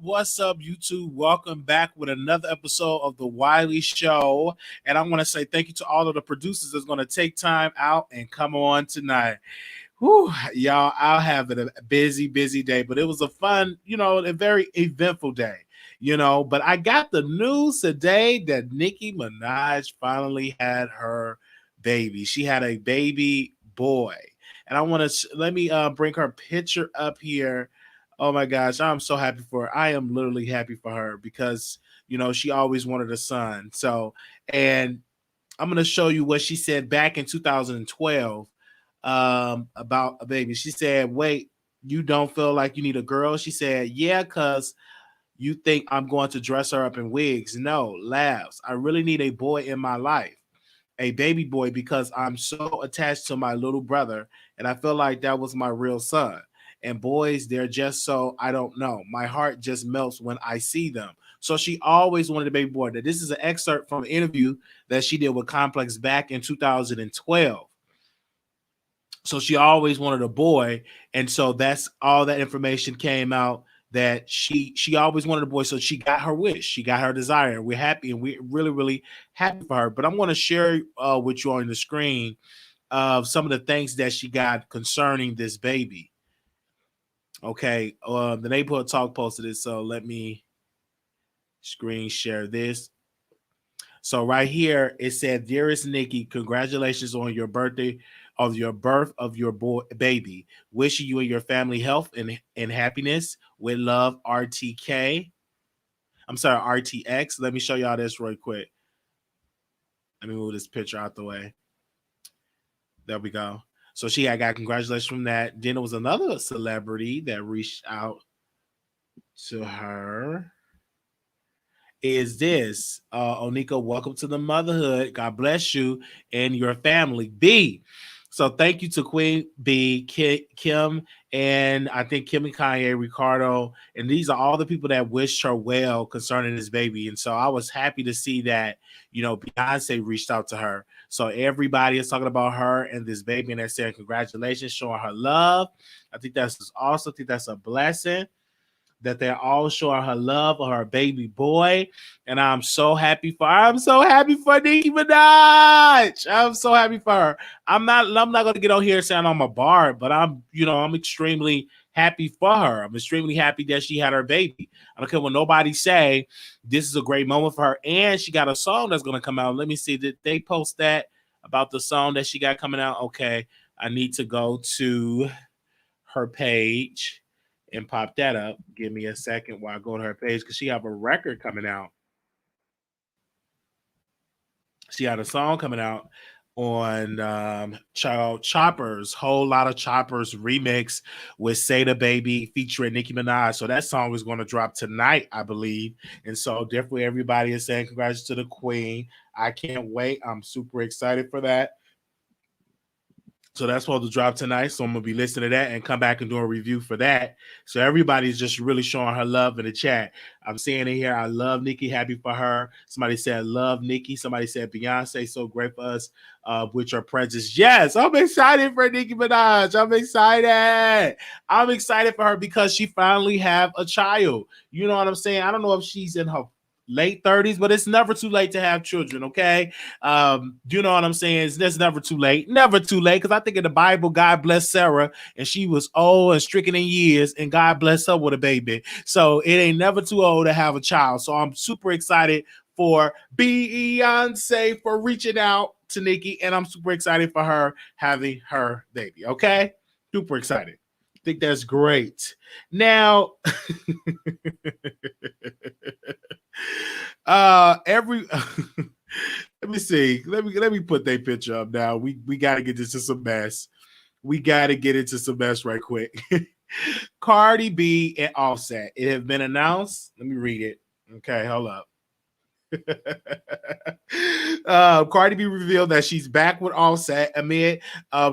What's up, YouTube? Welcome back with another episode of the Wiley Show. And I want to say thank you to all of the producers that's going to take time out and come on tonight. Whew, y'all, I'll have a busy day, but it was a fun, a very eventful day, But I got the news today that Nicki Minaj finally had her baby. She had a baby boy. And I want to, let me bring her picture up here. Oh my gosh, I'm so happy for her. I am literally happy for her because, she always wanted a son. So, and I'm going to show you what she said back in 2012 about a baby. She said, wait, you don't feel like you need a girl? She said, yeah, because you think I'm going to dress her up in wigs. No, laughs. I really need a boy in my life, a baby boy, because I'm so attached to my little brother. And I feel like that was my real son. And boys, they're just so, I don't know. My heart just melts when I see them. So she always wanted a baby boy. Now, this is an excerpt from an interview that she did with Complex back in 2012. So she always wanted a boy. And so that's all that information came out, that she always wanted a boy. So she got her wish. She got her desire. We're happy, and we're really happy for her. But I'm going to share with you on the screen of some of the things that she got concerning this baby. Okay, the Neighborhood Talk posted it, so let me screen share this. So right here, it said, "Dearest Nicki, congratulations on your birthday, of your birth of your boy baby. Wishing you and your family health and happiness. With love, RTK." I'm sorry, RTX. Let me show y'all this real quick. Let me move this picture out the way. There we go. So she had got congratulations from that. Then there was another celebrity that reached out to her. Is this Onika? Welcome to the motherhood. God bless you and your family. B. So thank you to Queen B, Kim, and I think Kim and Kanye, Ricardo, and these are all the people that wished her well concerning this baby. And so I was happy to see that, Beyonce reached out to her. So everybody is talking about her and this baby, and they're saying congratulations, showing her love. I think that's awesome. I think that's a blessing that they're all showing her love for her baby boy. And I'm so happy for her. I'm so happy for Nicki Minaj. I'm so happy for her. I'm not going to get on here saying I'm a barb, but I'm extremely happy for her. I'm extremely happy that she had her baby. I don't care what nobody say. This is a great moment for her. And she got a song that's going to come out. Let me see. Did they post that about the song that she got coming out? Okay. I need to go to her page and pop that up. Give me a second while I go to her page, because she have a record coming out. She had a song coming out on Choppers, Whole Lot of Choppers remix with Say Baby featuring Nicki Minaj. So that song is going to drop tonight, I believe. And so definitely everybody is saying congrats to the queen. I can't wait. I'm super excited for that. So that's supposed to drop tonight. So I'm going to be listening to that and come back and do a review for that. So everybody's just really showing her love in the chat. I'm seeing it here. I love Nicki. Happy for her. Somebody said, love Nicki. Somebody said, Beyonce, so great for us with your presence. Yes, I'm excited for Nicki Minaj. I'm excited. I'm excited for her because she finally have a child. You know what I'm saying? I don't know if she's in her late 30s, but it's never too late to have children, okay? You know what I'm saying? It's never too late. Never too late, because I think in the Bible, God blessed Sarah, and she was old and stricken in years, and God blessed her with a baby. So it ain't never too old to have a child. So I'm super excited for Beyonce for reaching out to Nicki, and I'm super excited for her having her baby, okay? Super excited. I think that's great. Now, every let me see. Let me put that picture up now. We got to get this to some mess. We got to get into some mess right quick. Cardi B and Offset. It has been announced. Let me read it. Okay, hold up. Cardi B revealed that she's back with Offset amid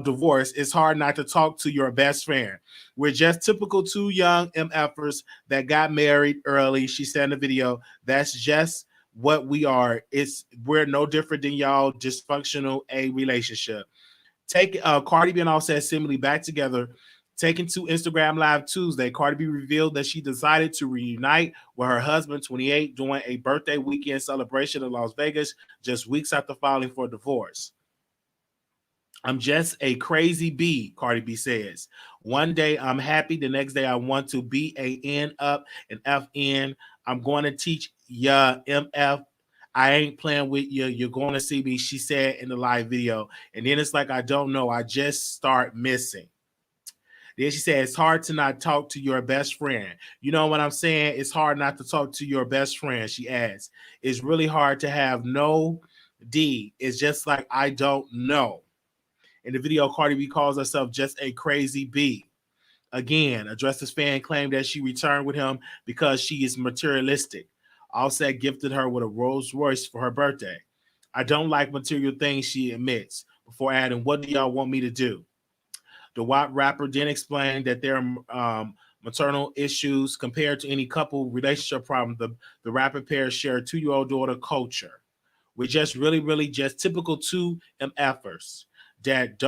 divorce. It's hard not to talk to your best friend. We're just typical two young MFers that got married early. She said in the video, that's just what we are. We're no different than y'all dysfunctional a relationship. Take Cardi B and Offset seemingly back together. Taken to Instagram Live Tuesday, Cardi B revealed that she decided to reunite with her husband, 28, during a birthday weekend celebration in Las Vegas, just weeks after filing for divorce. I'm just a crazy bee, Cardi B says. One day I'm happy, the next day I want to be a N up and F in. I'm going to teach ya MF. I ain't playing with you. You're going to see me, she said in the live video. And then it's like, I don't know. I just start missing. Then she said, it's hard to not talk to your best friend. You know what I'm saying? It's hard not to talk to your best friend, she adds. It's really hard to have no D. It's just like, I don't know. In the video, Cardi B calls herself just a crazy bee. Again, a Dresses fan claimed that she returned with him because she is materialistic. Offset gifted her with a Rolls Royce for her birthday. I don't like material things, she admits, before adding, what do y'all want me to do? The WAP rapper then explained that their maternal issues compared to any couple relationship problem. The rapper pair share a 2-year-old daughter culture. We're just really just typical two MFers that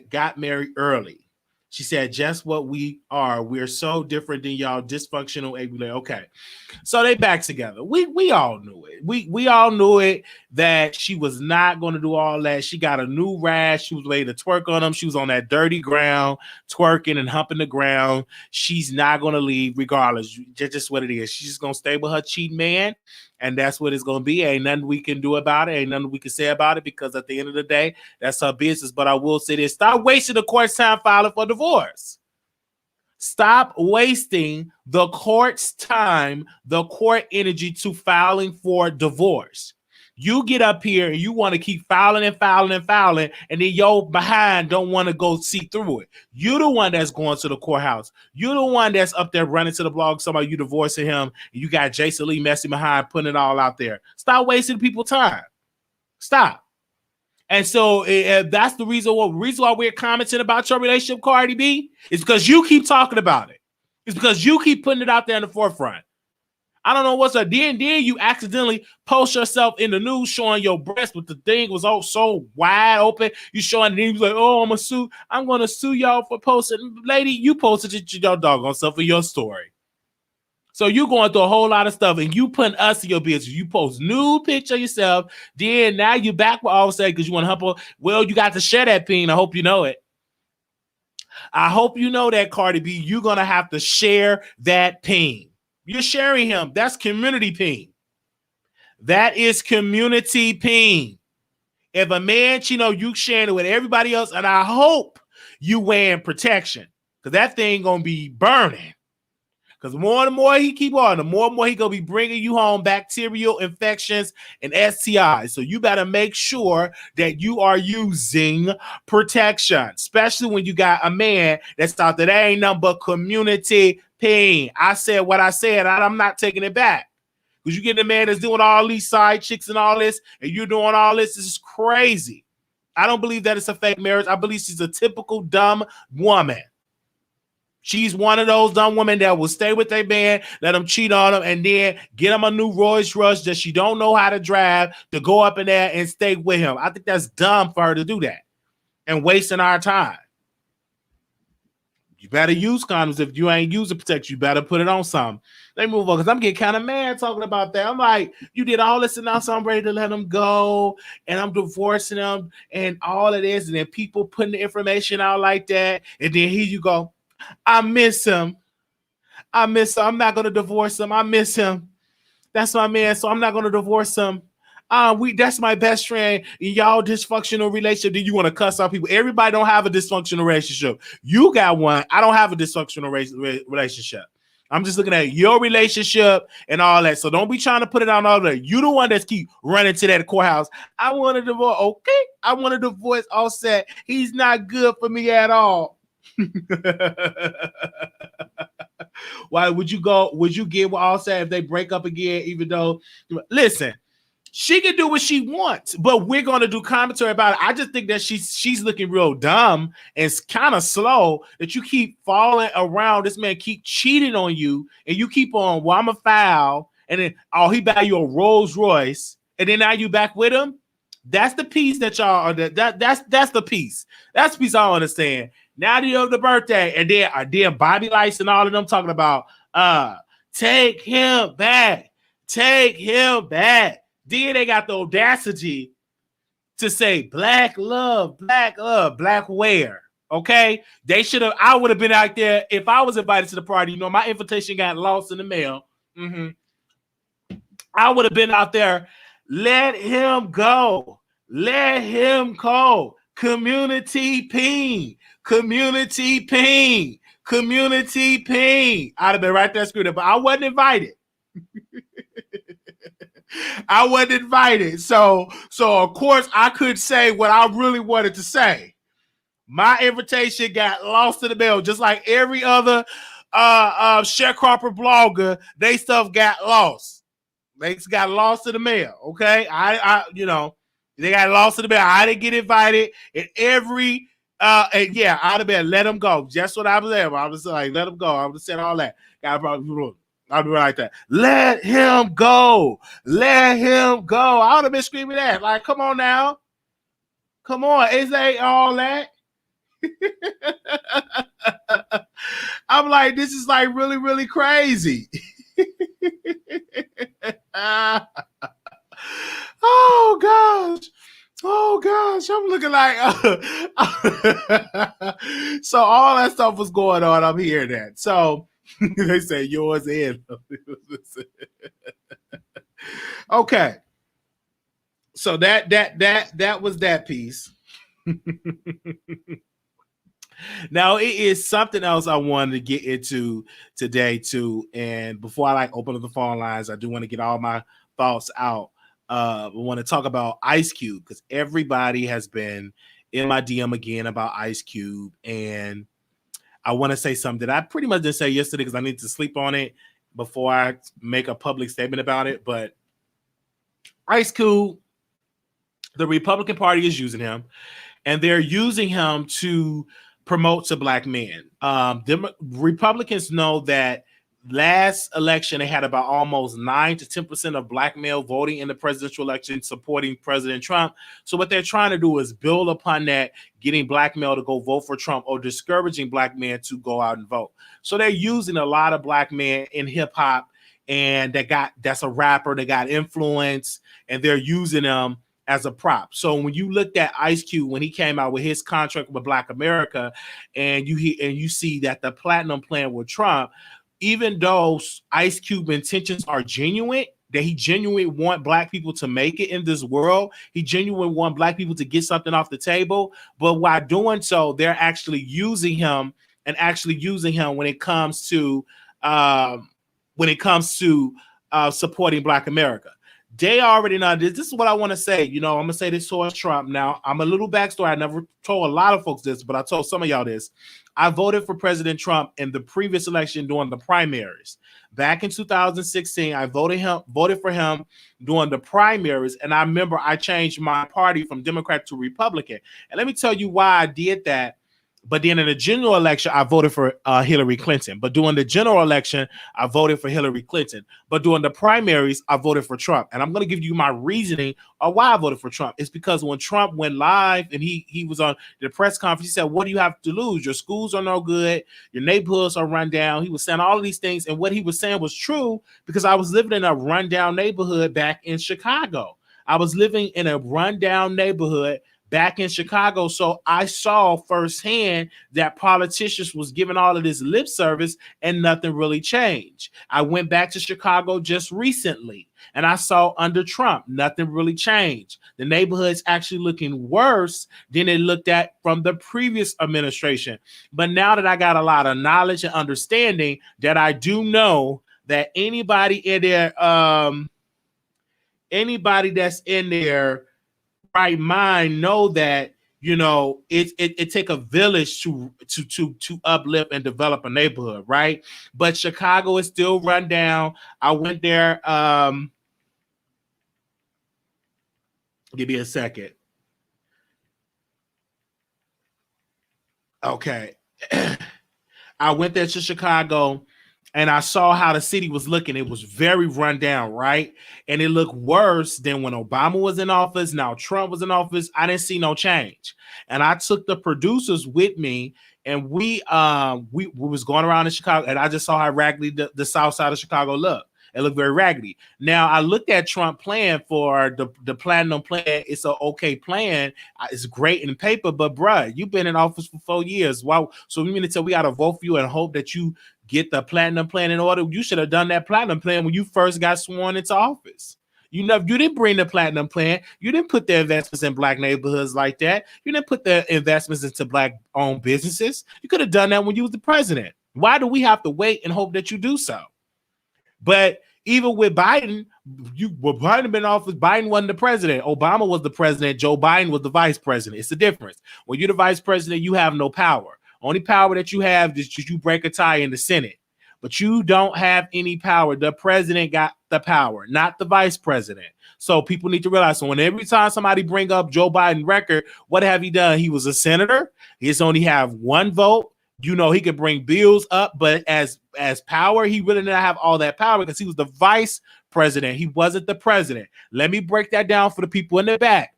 got married early. She said, just what we are. We're so different than y'all dysfunctional. Okay. So they back together. We all knew it. We all knew it that she was not going to do all that. She got a new rash. She was ready to twerk on him. She was on that dirty ground, twerking and humping the ground. She's not going to leave regardless. Just what it is. She's just going to stay with her cheating man. And that's what it's going to be. Ain't nothing we can do about it. Ain't nothing we can say about it, because at the end of the day, that's her business. But I will say this. Stop wasting the court's time filing for divorce. Stop wasting the court's time, the court energy to filing for divorce. You get up here and you want to keep filing, and then your behind don't want to go see through it. You're the one that's going to the courthouse. You're the one that's up there running to the blog, somebody you divorcing him, and you got Jason Lee messing behind, putting it all out there. Stop wasting people's time. Stop. And so that's the reason why we're commenting about your relationship, Cardi B, is because you keep talking about it. It's because you keep putting it out there in the forefront. I don't know what's up. Then you accidentally post yourself in the news showing your breast, but the thing was all so wide open. You showing it, and you was like, oh, I'm going to sue y'all for posting. Lady, you posted it to your doggone self for your story. So you going through a whole lot of stuff, and you putting us in your business. You post nude picture of yourself. Then now you're back with Offset because you want to hump her. Well, you got to share that ping. I hope you know it. I hope you know that, Cardi B. You're going to have to share that ping. You're sharing him. That's community ping. That is community ping. If a man, you sharing it with everybody else, and I hope you wearing protection, because that thing going to be burning. Because more and more he keep on, the more and more he going to be bringing you home bacterial infections and STIs. So you better make sure that you are using protection, especially when you got a man that's thought that ain't nothing but community pain. I said what I said, and I'm not taking it back. Because you get a man that's doing all these side chicks and all this, and you're doing all this. This is crazy. I don't believe that it's a fake marriage. I believe she's a typical dumb woman. She's one of those dumb women that will stay with their man, let him cheat on him, and then get him a new Rolls Royce that she don't know how to drive to go up in there and stay with him. I think that's dumb for her to do that and wasting our time. You better use condoms. If you ain't using protection, you better put it on something. Let me move on because I'm getting kind of mad talking about that. I'm like, you did all this and now so I'm ready to let them go and I'm divorcing them and all of this. And then people putting the information out like that. And then here you go. I miss him. I'm not going to divorce him. I miss him. That's my man. So I'm not going to divorce him. That's my best friend. Y'all dysfunctional relationship. Do you want to cuss out people? Everybody don't have a dysfunctional relationship. You got one. I don't have a dysfunctional relationship. I'm just looking at your relationship and all that. So don't be trying to put it on all that. You the one that's keep running to that courthouse. I want to divorce. Okay. I want to divorce Offset. He's not good for me at all. Why would you go? Would you get with Offset if they break up again? Even though, listen, she can do what she wants, but we're going to do commentary about it. I just think that she's looking real dumb and it's kind of slow that you keep falling around. This man keep cheating on you, and you keep on. Well, I'm a foul, and then he buy you a Rolls Royce, and then now you back with him. That's the piece that y'all are. That's the piece. That's the piece I don't understand. Now the other birthday, and then Bobby Lice and all of them talking about take him back, take him back. Then they got the audacity to say black love, black wear. Okay, they should have. I would have been out there if I was invited to the party. You know, my invitation got lost in the mail. I would have been out there. Let him go. Let him go. Community ping. Community ping. Community ping. I'd have been right there screwed up, but I wasn't invited. I wasn't invited. So of course I could say what I really wanted to say. My invitation got lost in the mail, just like every other sharecropper blogger. They stuff got lost. They got lost in the mail. Okay. They got lost in the mail. I didn't get invited. And every I'd have been let them go. Just what I was there. I was like, let them go. I would have said all that. I'd be like that. Let him go. Let him go. I would have been screaming that. Like, come on now. Come on. Is they all that? I'm like, this is like really, really crazy. Oh gosh, I'm looking like so all that stuff was going on. I'm hearing that. So they say yours in. Okay. So that was that piece. Now it is something else I wanted to get into today too. And before I open up the phone lines, I do want to get all my thoughts out. I want to talk about Ice Cube because everybody has been in my DM again about Ice Cube, and I want to say something that I pretty much didn't say yesterday because I need to sleep on it before I make a public statement about it. But Ice Cube, the Republican Party is using him, and they're using him to promote to black men. Republicans know that last election, they had about almost 9 to 10% of black male voting in the presidential election supporting President Trump. So what they're trying to do is build upon that, getting black male to go vote for Trump or discouraging black men to go out and vote. So they're using a lot of black men in hip hop, and that's a rapper that got influence, and they're using them as a prop. So when you looked at Ice Cube when he came out with his contract with Black America, and you see that the platinum plan with Trump, even though Ice Cube intentions are genuine, that he genuinely want black people to make it in this world, he genuinely want black people to get something off the table, but while doing so, they're actually using him when it comes to supporting Black America. They already know this. This is what I want to say. I'm going to say this towards Trump. Now, I'm a little backstory. I never told a lot of folks this, but I told some of y'all this. I voted for President Trump in the previous election during the primaries. Back in 2016, I voted for him during the primaries, and I remember I changed my party from Democrat to Republican. And let me tell you why I did that. But then in the general election, I voted for Hillary Clinton. But during the general election, I voted for Hillary Clinton. But during the primaries, I voted for Trump. And I'm going to give you my reasoning of why I voted for Trump. It's because when Trump went live and he was on the press conference, he said, what do you have to lose? Your schools are no good. Your neighborhoods are run down. He was saying all of these things. And what he was saying was true because I was living in a rundown neighborhood back in Chicago. I was living in a rundown neighborhood back in Chicago. So I saw firsthand that politicians was giving all of this lip service and nothing really changed. I went back to Chicago just recently and I saw under Trump, nothing really changed. The neighborhood's actually looking worse than it looked at from the previous administration. But now that I got a lot of knowledge and understanding, that I do know that anybody that's in there right mind know that, you know, it take a village to uplift and develop a neighborhood, right? But Chicago is still run down. I went there. Give me a second. Okay. I went there to Chicago and I saw how the city was looking. It was very run down, right? And it looked worse than when Obama was in office. Now Trump was in office. I didn't see no change. And I took the producers with me and we was going around in Chicago and I just saw how raggedy the south side of Chicago looked. It looked very raggedy. Now I looked at Trump plan for the platinum plan. It's an okay plan. It's great in paper, but bruh, you've been in office for 4 years. Wow. So we mean to tell we got to vote for you and hope that you get the platinum plan in order. You should have done that platinum plan when you first got sworn into office. You know, you didn't bring the platinum plan. You didn't put the investments in black neighborhoods like that. You didn't put the investments into black-owned businesses. You could have done that when you was the president. Why do we have to wait and hope that you do so? But even with Biden, Biden been in office. Biden wasn't the president. Obama was the president. Joe Biden was the vice president. It's the difference. When you're the vice president, you have no power. Only power that you have is you break a tie in the Senate. But you don't have any power. The president got the power, not the vice president. So people need to realize, so when every time somebody bring up Joe Biden record, what have he done? He was a senator. He's only have one vote. You know, he could bring bills up, but as power, he really didn't have all that power because he was the vice president. He wasn't the president. Let me break that down for the people in the back.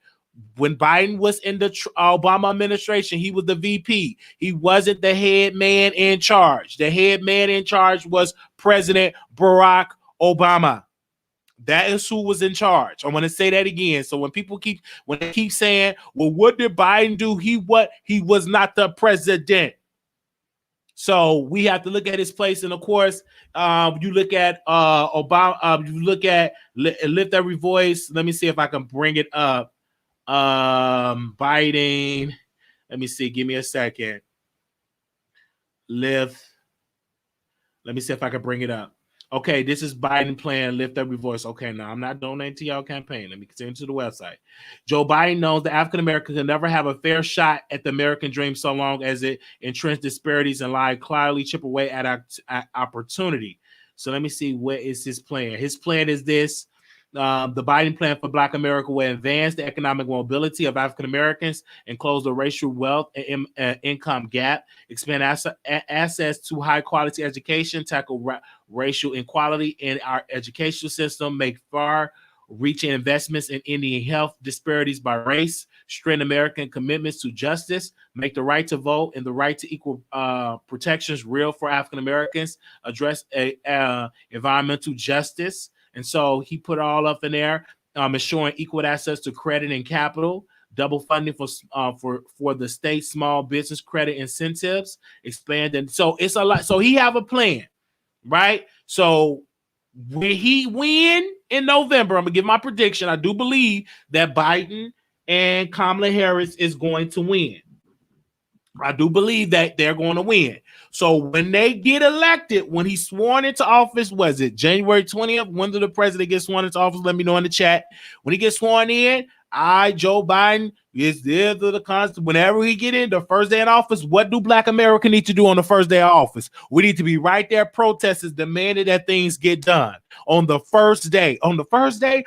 When Biden was in the Obama administration, he was the VP. He wasn't the head man in charge. The head man in charge was President Barack Obama. That is who was in charge. I want to say that again. So when they keep saying, well, what did Biden do? He was not the president. So we have to look at his place. And of course, you look at Obama, you look at Lift Every Voice. Let me see if I can bring it up. Biden. Let me see. Give me a second. Lift. Let me see if I can bring it up. Okay, this is Biden plan, Lift Every Voice. Okay, now I'm not donating to y'all campaign. Let me continue to the website. Joe Biden knows that African Americans can never have a fair shot at the American dream so long as it entrenched disparities and lie clearly chip away at opportunity. So let me see, what is his plan? His plan is this. The Biden plan for Black America will advance the economic mobility of African Americans and close the racial wealth and income gap, expand access to high quality education, tackle racial inequality in our educational system, make far-reaching investments in ending health disparities by race, strengthen American commitments to justice, make the right to vote and the right to equal protections real for African Americans, address environmental justice. And so he put all up in there, ensuring equal access to credit and capital, double funding for the state small business credit incentives, expanding. So it's a lot. So he have a plan, right? So when he win in November, I'm gonna give my prediction. I do believe that Biden and Kamala Harris is going to win. I do believe that they're going to win. So when they get elected, when he's sworn into office, was it January 20th? When did the president get sworn into office? Let me know in the chat. When he gets sworn in, Joe Biden, is there to the constant. Whenever he get in the first day in office, what do Black America need to do on the first day of office? We need to be right there protesters, demanding that things get done on the first day. On the first day,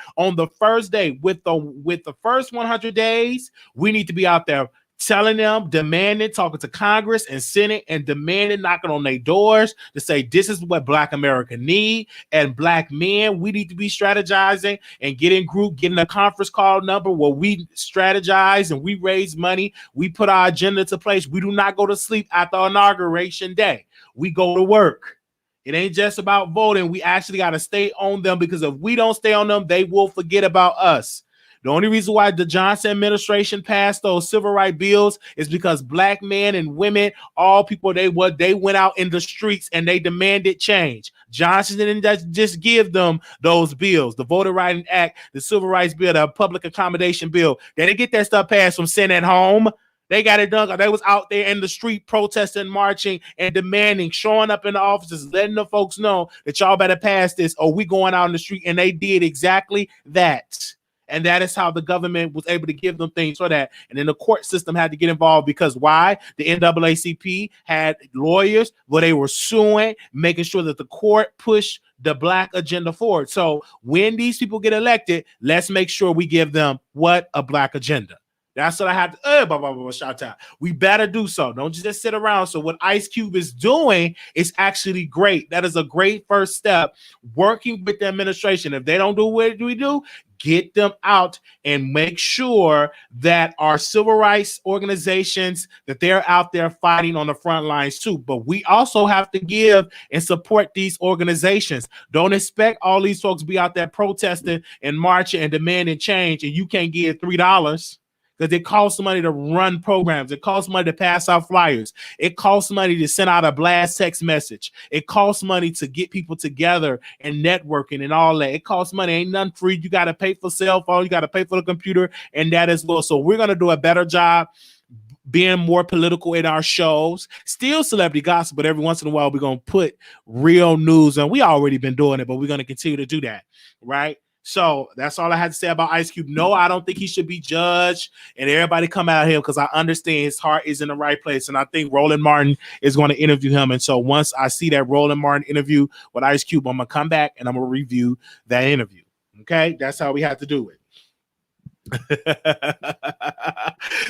with the first 100 days, we need to be out there telling them, demanding, talking to Congress and Senate and demanding, knocking on their doors to say this is what Black America need. And Black men, we need to be strategizing and get in group, getting a conference call number where we strategize and we raise money. We put our agenda to place. We do not go to sleep after inauguration day. We go to work. It ain't just about voting. We actually got to stay on them, because if we don't stay on them, they will forget about us. The only reason why the Johnson administration passed those civil rights bills is because Black men and women, all people, they went out in the streets and they demanded change. Johnson didn't just give them those bills, the Voter Rights Act, the Civil Rights Bill, the Public Accommodation Bill. They didn't get that stuff passed from sitting at home. They got it done. They was out there in the street protesting, marching, and demanding, showing up in the offices, letting the folks know that y'all better pass this or we going out in the street. And they did exactly that. And that is how the government was able to give them things for that. And then the court system had to get involved, because why? The NAACP had lawyers where they were suing, making sure that the court pushed the Black agenda forward. So when these people get elected, let's make sure we give them what? A Black agenda. That's what I had to shout out. We better do so. Don't just sit around. So what Ice Cube is doing is actually great. That is a great first step, working with the administration. If they don't do what we do, get them out and make sure that our civil rights organizations, that they're out there fighting on the front lines too. But we also have to give and support these organizations. Don't expect all these folks to be out there protesting and marching and demanding change, and you can't give $3. Because it costs money to run programs. It costs money to pass out flyers. It costs money to send out a blast text message. It costs money to get people together and networking and all that. It costs money. Ain't nothing free. You got to pay for cell phone. You got to pay for the computer and that as well. So we're going to do a better job being more political in our shows. Still celebrity gossip, but every once in a while we're going to put real news. And we already been doing it, but we're going to continue to do that, right? So that's all I had to say about Ice Cube. No, I don't think he should be judged, and everybody come out of him, because I understand his heart is in the right place. And I think Roland Martin is going to interview him. And so once I see that Roland Martin interview with Ice Cube, I'm going to come back and I'm going to review that interview. Okay. That's how we have to do it.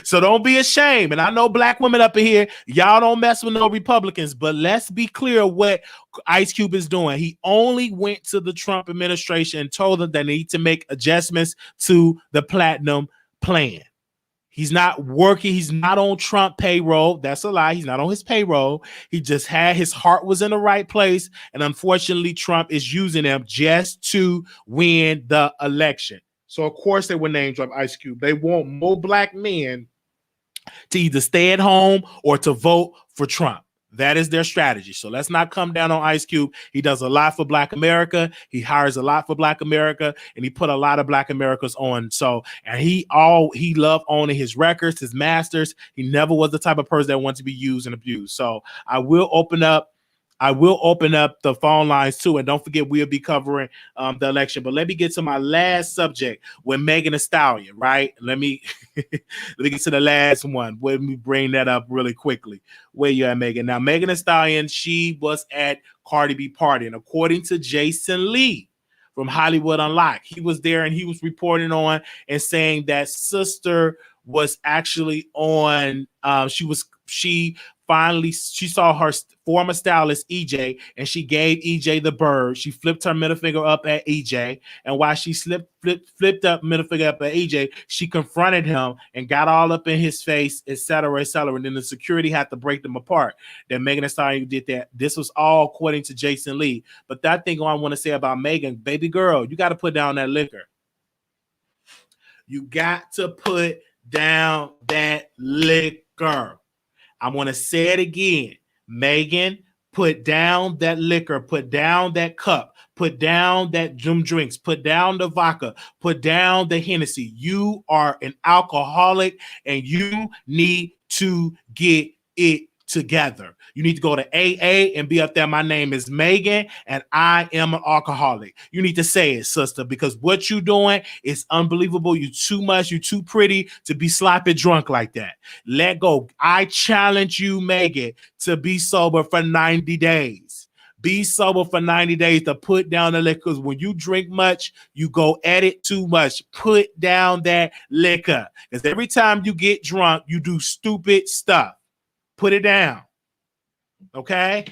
So don't be ashamed. And I know Black women up in here, y'all don't mess with no Republicans, but let's be clear what Ice Cube is doing. He only went to the Trump administration and told them they need to make adjustments to the platinum plan. He's not working. He's not on Trump payroll. That's a lie. He's not on his payroll. He just had his heart was in the right place. And unfortunately, Trump is using them just to win the election. So, of course, they would name drop Ice Cube. They want more Black men to either stay at home or to vote for Trump. That is their strategy. So let's not come down on Ice Cube. He does a lot for Black America. He hires a lot for Black America, and he put a lot of Black Americans on. So, and he loved owning his records, his masters. He never was the type of person that wanted to be used and abused. So I will open up the phone lines too. And don't forget, we'll be covering the election. But let me get to my last subject with Meghan and Stallion, right? Let me get to the last one. Let me bring that up really quickly. Where you at, Meghan? Now, Meghan and Stallion, she was at Cardi B party. And according to Jason Lee from Hollywood Unlocked, he was there and he was reporting on and saying that sister was actually on, she saw her former stylist EJ, and she gave EJ the bird. She flipped her middle finger up at EJ, and while she flipped up middle finger up at EJ, she confronted him and got all up in his face, etc., etc. And then the security had to break them apart. Then Meghan and Stallion did that. This was all according to Jason Lee. But that thing I want to say about Meghan, baby girl, you got to put down that liquor. You got to put down that liquor. I'm going to say it again. Meghan, put down that liquor, put down that cup, put down that drinks, put down the vodka, put down the Hennessy. You are an alcoholic and you need to get it together. You need to go to AA and be up there. My name is Meghan and I am an alcoholic. You need to say it, sister, because what you're doing is unbelievable. You too much. You too pretty to be sloppy drunk like that. Let go. I challenge you, Meghan, to be sober for 90 days. Be sober for 90 days to put down the liquor. When you drink much, you go at it too much. Put down that liquor. Because every time you get drunk, you do stupid stuff. Put it down. Okay?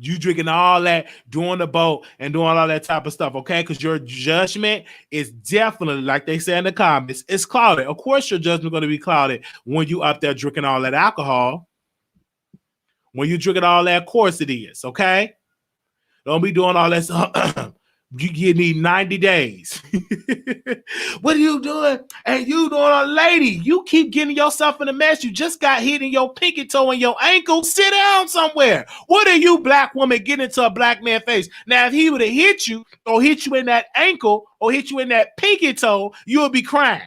You drinking all that, doing the boat, and doing all that type of stuff, okay? Because your judgment is definitely, like they say in the comments, it's clouded. Of course, your judgment is going to be clouded when you up there drinking all that alcohol. When you drinking all that, of course it is, okay? Don't be doing all that. You need 90 days. What are you doing? And you doing a lady. You keep getting yourself in a mess. You just got hit in your pinky toe and your ankle. Sit down somewhere. What are you, black woman, getting into a black man's face? Now, if he would have hit you or hit you in that ankle or hit you in that pinky toe, you would be crying.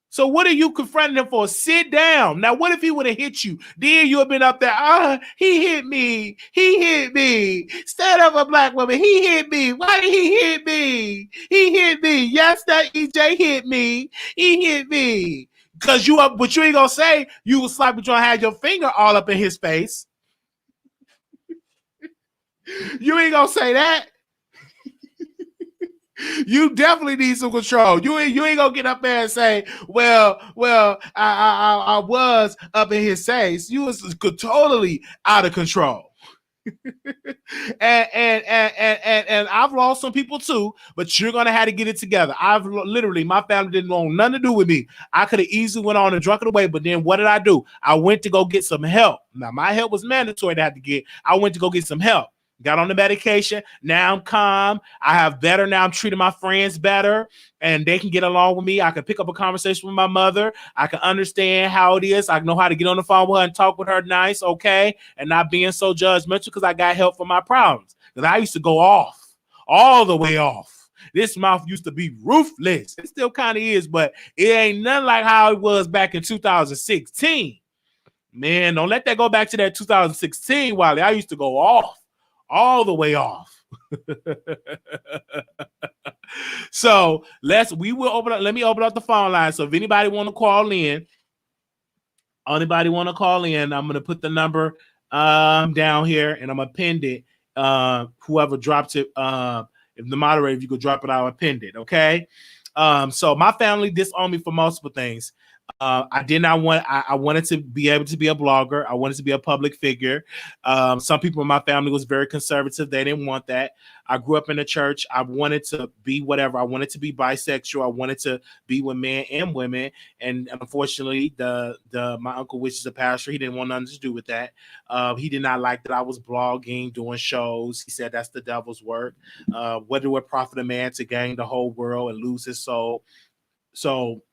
So what are you confronting him for? Sit down. Now, what if he would have hit you? Then you have been up there. He hit me. He hit me. Stand up, a black woman. He hit me. Why did he hit me? He hit me. Yes, that EJ hit me. He hit me. Because you up, but you ain't gonna say you was like, but you had your finger all up in his face. You ain't gonna say that. You definitely need some control. You ain't gonna get up there and say, well, I was up in his face. You was totally out of control. and I've lost some people too, but you're gonna have to get it together. I've literally, my family didn't want nothing to do with me. I could have easily went on and drunk it away, but then what did I do? I went to go get some help. Now my help was mandatory to have to get. I went to go get some help. Got on the medication. Now I'm calm. I have better. Now I'm treating my friends better and they can get along with me. I can pick up a conversation with my mother. I can understand how it is. I know how to get on the phone with her and talk with her nice, okay, and not being so judgmental because I got help for my problems. Because I used to go off, all the way off. This mouth used to be ruthless. It still kind of is, but it ain't nothing like how it was back in 2016. Man, don't let that go back to that 2016, Wiley. I used to go off. All the way off. So let me open up the phone line. So if anybody want to call in, I'm gonna put the number down here and I'm gonna pin it. Whoever drops it, if the moderator, if you could drop it, I'll pin it. Okay. So my family disowned me for multiple things. I did not want. I wanted to be able to be a blogger. I wanted to be a public figure. Some people in my family was very conservative. They didn't want that. I grew up in the church. I wanted to be whatever. I wanted to be bisexual. I wanted to be with men and women. And unfortunately, my uncle, which is a pastor, he didn't want nothing to do with that. He did not like that I was blogging, doing shows. He said that's the devil's work. What do it profit a man to gain the whole world and lose his soul? So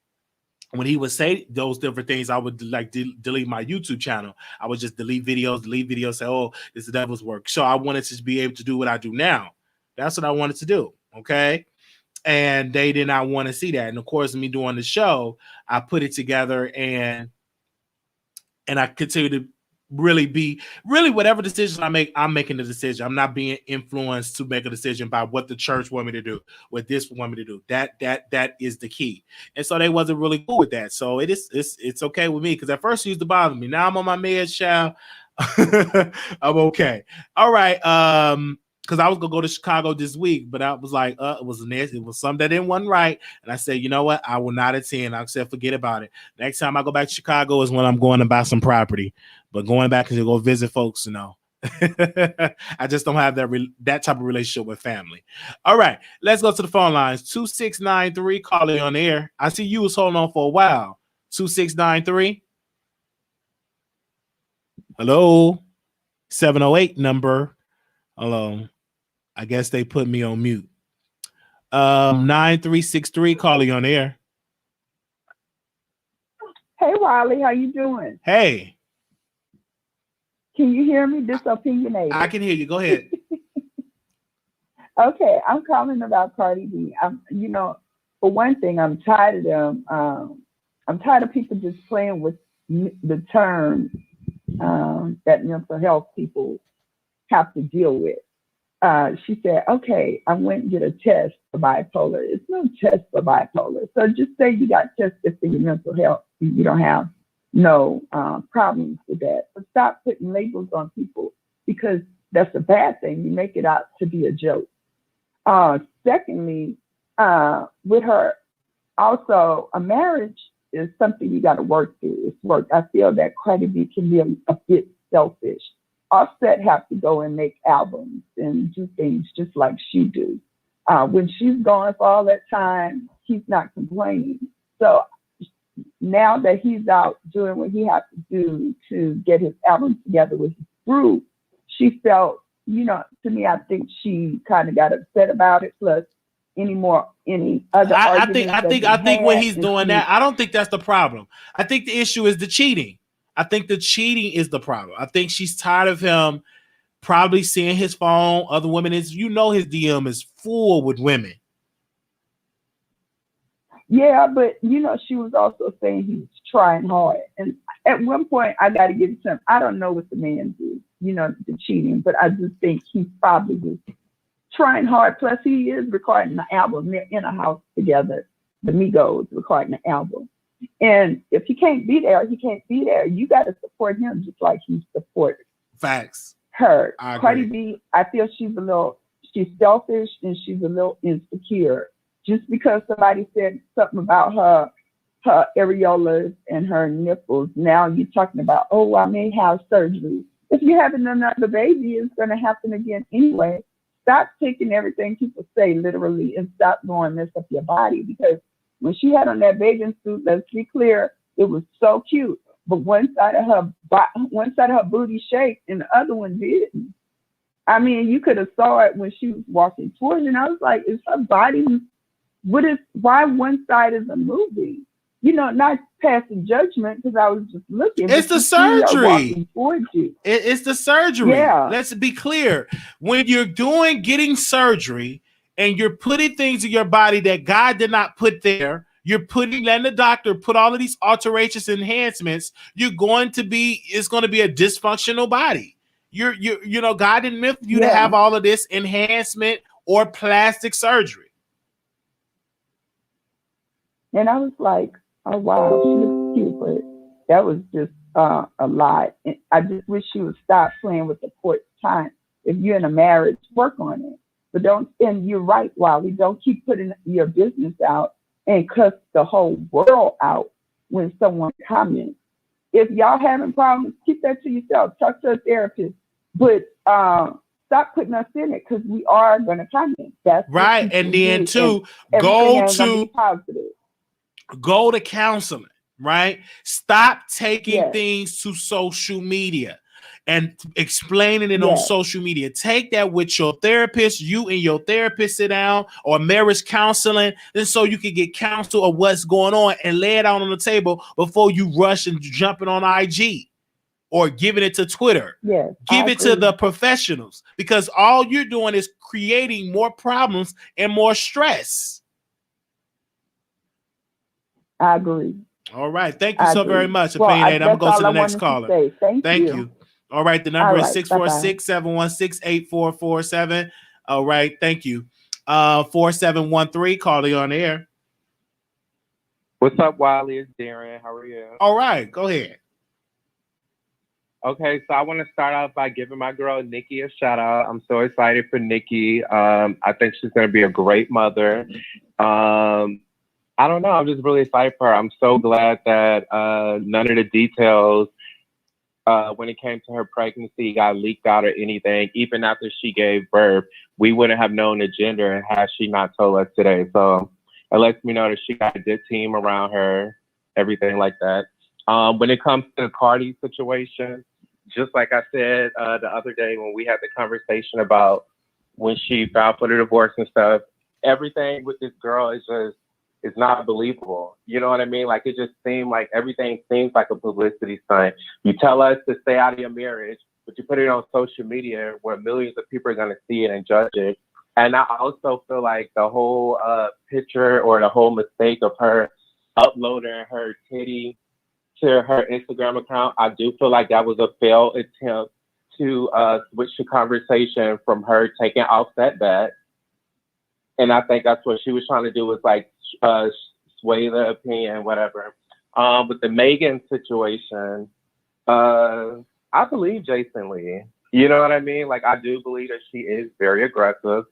when he would say those different things, I would like delete my YouTube channel. I would just delete videos, say, oh, this is the devil's work. So I wanted to be able to do what I do now. That's what I wanted to do. Okay. And they did not want to see that. And of course, me doing the show, I put it together and I continue to really whatever decision I make, I'm making the decision. I'm not being influenced to make a decision by what the church want me to do, what this want me to do. That is the key. And so they wasn't really cool with that. So it's okay with me because at first it used to bother me. Now I'm on my meds, child. I'm okay. All right. Because I was gonna go to Chicago this week, but I was like, it was something that didn't wasn't right. And I said, you know what? I will not attend. I said, forget about it. Next time I go back to Chicago is when I'm going to buy some property. But going back to go visit folks, no. I just don't have that type of relationship with family. All right, let's go to the phone lines. 2693, calling on the air. I see you was holding on for a while. 2693. Hello. 708 number. Hello. I guess they put me on mute. 9363, calling on the air. Hey, Wiley, how you doing? Hey. Can you hear me? Disopinionated. I can hear you. Go ahead. Okay, I'm calling about Cardi B. For one thing, I'm tired of them. I'm tired of people just playing with the term that mental health people have to deal with. She said, okay, I went and did a test for bipolar. It's no test for bipolar. So just say you got tested for your mental health. You don't have no problems with that. But stop putting labels on people because that's a bad thing. You make it out to be a joke. Secondly, with her, also a marriage is something you got to work through. It's work. I feel that Cardi B can be a bit selfish. Offset have to go and make albums and do things just like she do. When she's gone for all that time, he's not complaining. So now that he's out doing what he has to do to get his album together with his group, she felt, to me, I think she kind of got upset about it. Plus, any other I think when he's doing that, I don't think that's the problem. I think the issue is the cheating. I think the cheating is the problem. I think she's tired of him probably seeing his phone, other women. His DM is full with women. Yeah, but she was also saying he was trying hard. And at one point, I got to give it to him. I don't know what the man did, the cheating, but I just think he probably was trying hard. Plus, he is recording the album. They're in a house together. The Migos recording the album. And if he can't be there, he can't be there. You got to support him just like he supports Facts. her. Cardi B, I feel she's selfish and she's a little insecure. Just because somebody said something about her areolas and her nipples, now you're talking about, oh, I may have surgery. If you're having another baby, it's going to happen again anyway. Stop taking everything people say literally and stop going mess up your body. Because when she had on that bathing suit, let's be clear, it was so cute. But one side of her booty shaped and the other one didn't. I mean, you could have saw it when she was walking towards it. And I was like, is her body, why one side isn't moving? Not passing judgment because I was just looking. It's the surgery. It's the surgery. Yeah. Let's be clear. When you're getting surgery and you're putting things in your body that God did not put there, letting the doctor put all of these alterations, enhancements, it's going to be a dysfunctional body. God didn't meant you to have all of this enhancement or plastic surgery. And I was like, oh, wow, she was cute, but that was just a lot. And I just wish she would stop playing with the court time. If you're in a marriage, work on it. But and you're right, Wiley, don't keep putting your business out and cuss the whole world out when someone comments. If y'all having problems, keep that to yourself. Talk to a therapist. But stop putting us in it because we are going to comment. That's right. And then, too, go to counseling, right? Stop taking things to social media and explaining it on social media. Take that with your therapist. You and your therapist sit down, or marriage counseling, and so you can get counsel of what's going on and lay it out on the table before you rush and jumping on IG or giving it to Twitter. Give it to the professionals, because all you're doing is creating more problems and more stress. I agree. All right. Thank you so very much, Opinionated. I'm going to go to the next caller. Thank you. All right. The number is 646-716-8447. All right. Thank you. 4713, caller on air. What's up, Wiley? It's Darren. How are you? All right. Go ahead. Okay. So I want to start out by giving my girl, Nicki, a shout out. I'm so excited for Nicki. I think she's going to be a great mother. I don't know. I'm just really excited for her. I'm so glad that none of the details when it came to her pregnancy got leaked out or anything. Even after she gave birth, we wouldn't have known the gender had she not told us today. So it lets me know that she got a good team around her, everything like that. When it comes to the Cardi situation, just like I said the other day when we had the conversation about when she filed for the divorce and stuff, everything with this girl is just, it's not believable. You know what I mean? Like, it just seemed like everything seems like a publicity stunt. You tell us to stay out of your marriage, but you put it on social media where millions of people are going to see it and judge it. And I also feel like the whole picture or the whole mistake of her uploading her titty to her Instagram account, I do feel like that was a failed attempt to switch the conversation from her taking Offset back. And I think that's what she was trying to do, was like sway the opinion, whatever. With the Meghan situation, I believe Jason Lee. You know what I mean? Like, I do believe that she is very aggressive.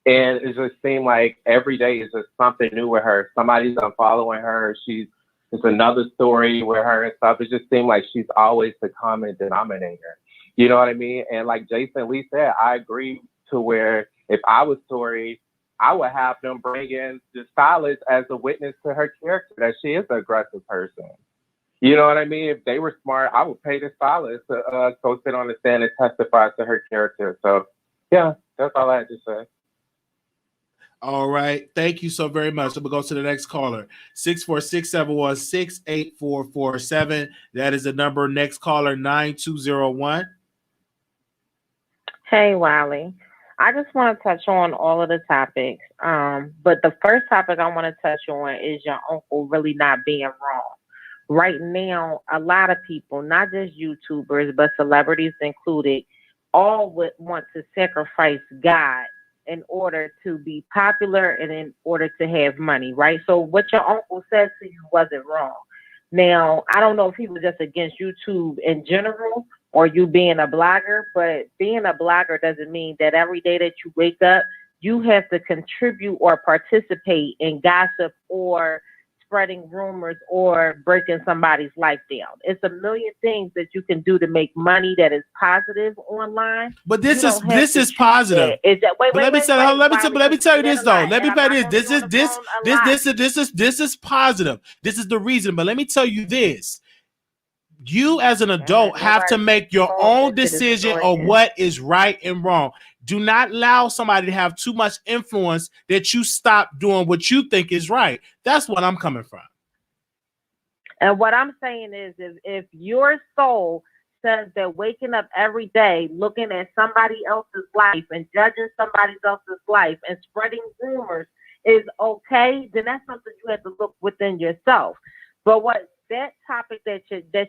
And it just seemed like every day is just something new with her. Somebody's unfollowing her. It's another story with her and stuff. It just seemed like she's always the common denominator. You know what I mean? And like Jason Lee said, I agree to where if I was Tory, I would have them bring in the Stylist as a witness to her character, that she is an aggressive person. You know what I mean? If they were smart, I would pay the Stylist to go sit on the stand and testify to her character. So, yeah, that's all I had to say. All right. Thank you so very much. I'm going to go to the next caller. 646-716-8447. That is the number. Next caller, 9201. Hey, Wiley. I just want to touch on all of the topics. But the first topic I want to touch on is your uncle really not being wrong. Right now, a lot of people, not just YouTubers, but celebrities included, all would want to sacrifice God in order to be popular and in order to have money, right? So what your uncle said to you wasn't wrong. Now, I don't know if he was just against YouTube in general or you being a blogger, but being a blogger doesn't mean that every day that you wake up, you have to contribute or participate in gossip or spreading rumors or breaking somebody's life down. It's a million things that you can do to make money that is positive online. But this is positive. Is that let me tell you this though. Let me tell you this. This is positive. This is the reason. But let me tell you this. You as an adult have to make your own decision on what is right and wrong. Do not allow somebody to have too much influence that you stop doing what you think is right. That's what I'm coming from. And what I'm saying is if your soul says that waking up every day, looking at somebody else's life and judging somebody else's life and spreading rumors is okay, then that's something you have to look within yourself. But what that topic that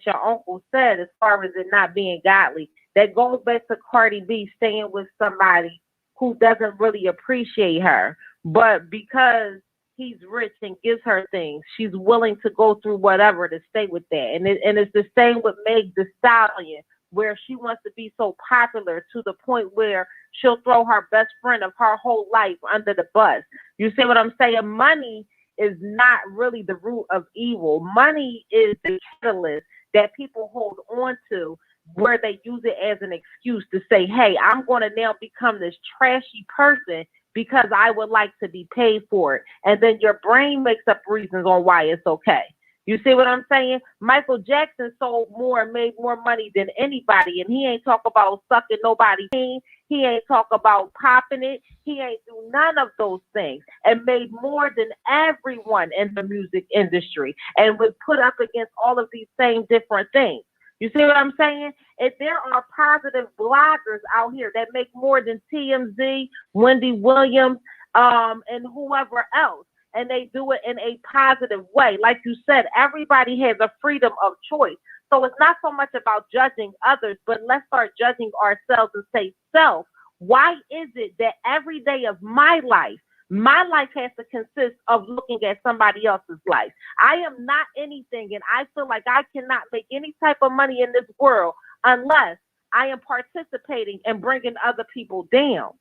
your uncle said, as far as it not being godly, that goes back to Cardi B staying with somebody who doesn't really appreciate her, but because he's rich and gives her things, she's willing to go through whatever to stay with that. And it's the same with Meg the Stallion, where she wants to be so popular to the point where she'll throw her best friend of her whole life under the bus. You see what I'm saying? Money is not really the root of evil. Money is the catalyst that people hold on to, where they use it as an excuse to say, hey, I'm going to now become this trashy person because I would like to be paid for it. And then your brain makes up reasons on why it's okay. You see what I'm saying? Michael Jackson sold more and made more money than anybody, and he ain't talk about sucking nobody. He ain't talk about popping it. He ain't do none of those things, and made more than everyone in the music industry, and was put up against all of these same different things. You see what I'm saying? If there are positive bloggers out here that make more than TMZ, Wendy Williams, and whoever else, and they do it in a positive way. Like you said, everybody has a freedom of choice. So it's not so much about judging others, but let's start judging ourselves and say, self, why is it that every day of my life has to consist of looking at somebody else's life? I am not anything, and I feel like I cannot make any type of money in this world unless I am participating and bringing other people down.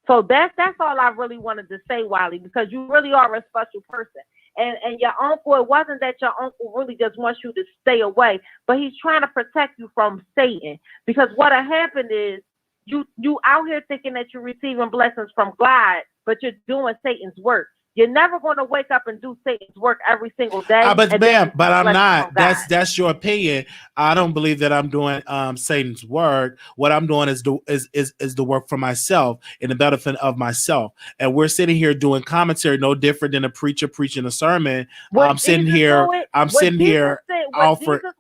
So that's all I really wanted to say, Wiley, because you really are a special person. And your uncle, it wasn't that your uncle really just wants you to stay away, but he's trying to protect you from Satan. Because what happened is you out here thinking that you're receiving blessings from God, but you're doing Satan's work. You're never going to wake up and do Satan's work every single day. But I'm not. That's your opinion. I don't believe that I'm doing Satan's work. What I'm doing is the work for myself and the benefit of myself. And we're sitting here doing commentary, no different than a preacher preaching a sermon. I'm sitting here. Jesus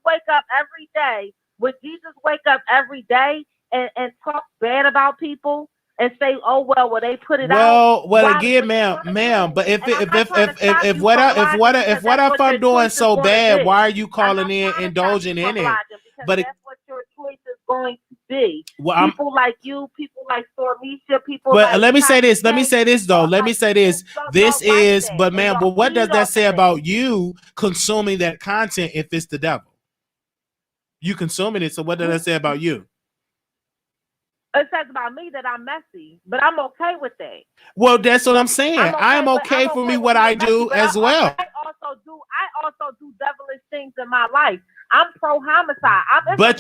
wake up every day? Would Jesus wake up every day and talk bad about people? And say, oh well, they put it out. Well, again, ma'am. But if what I'm doing so bad, why are you calling in, indulging in it? But that's what your choice is going be. Well, People like you, people like Stormisha, people but like let me say this. Let me Kanye, say this though. Let me say this. This don't like is, that, but and man, don't but what does feed off that say of about you consuming that content if it's the devil? You consuming it, so what does that say about you? It says about me that I'm messy, but I'm okay with that. Well, that's what I'm saying. I'm okay for me with what I being messy, do but as well. I also do devilish things in my life. I'm pro homicide. But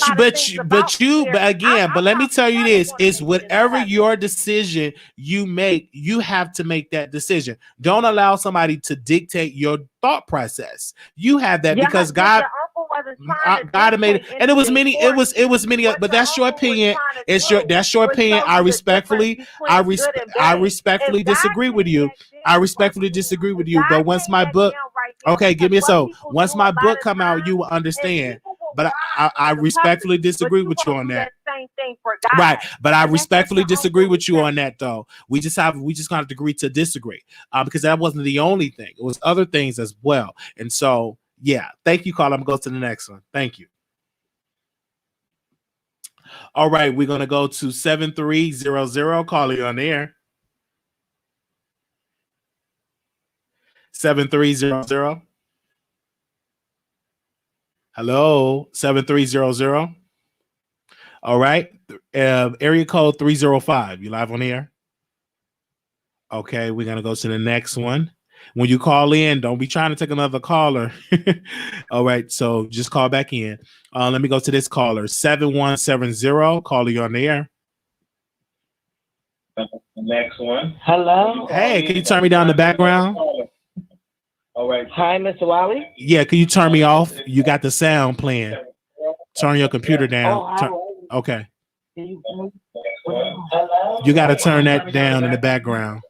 let me tell you this: is whatever your decision you make, you have to make that decision. Don't allow somebody to dictate your thought process. You have that because God. Your uncle wasn't trying to God made it, and it was many. It was many. But that's your opinion. That's your opinion. I respectfully disagree with you. I respectfully disagree with you. But once my book, okay, give me a so. Once my book come out, you will understand. But I respectfully disagree with you on that. Right, but I respectfully disagree with you on that, though. We just got to agree to disagree, because that wasn't the only thing. It was other things as well, and so. Yeah, thank you, Carl. I'm going to go to the next one. Thank you. All right, we're going to go to 7300. Call you on the air. 7300. Hello, 7300. All right, area code 305. You live on the air? Okay, we're going to go to the next one. When you call in, don't be trying to take another caller. All right, so just call back in. Let me go to this caller, 7170. Call you on the air. The next one. Hello. Hey, can you turn me down the background? All right. Hi, Mr. Wiley. Yeah, can you turn me off? You got the sound playing. Turn your computer down. Okay. You got to turn that down in the background.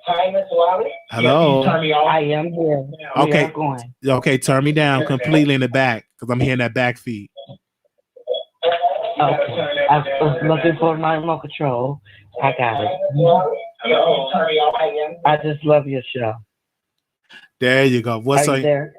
Hi, Mr. Wiley. Hello. I am here. Okay. Okay, turn me down completely in the back because I'm hearing that back feed. Okay. I was looking for my remote control. I got it. I just love your show. There you go. What's on your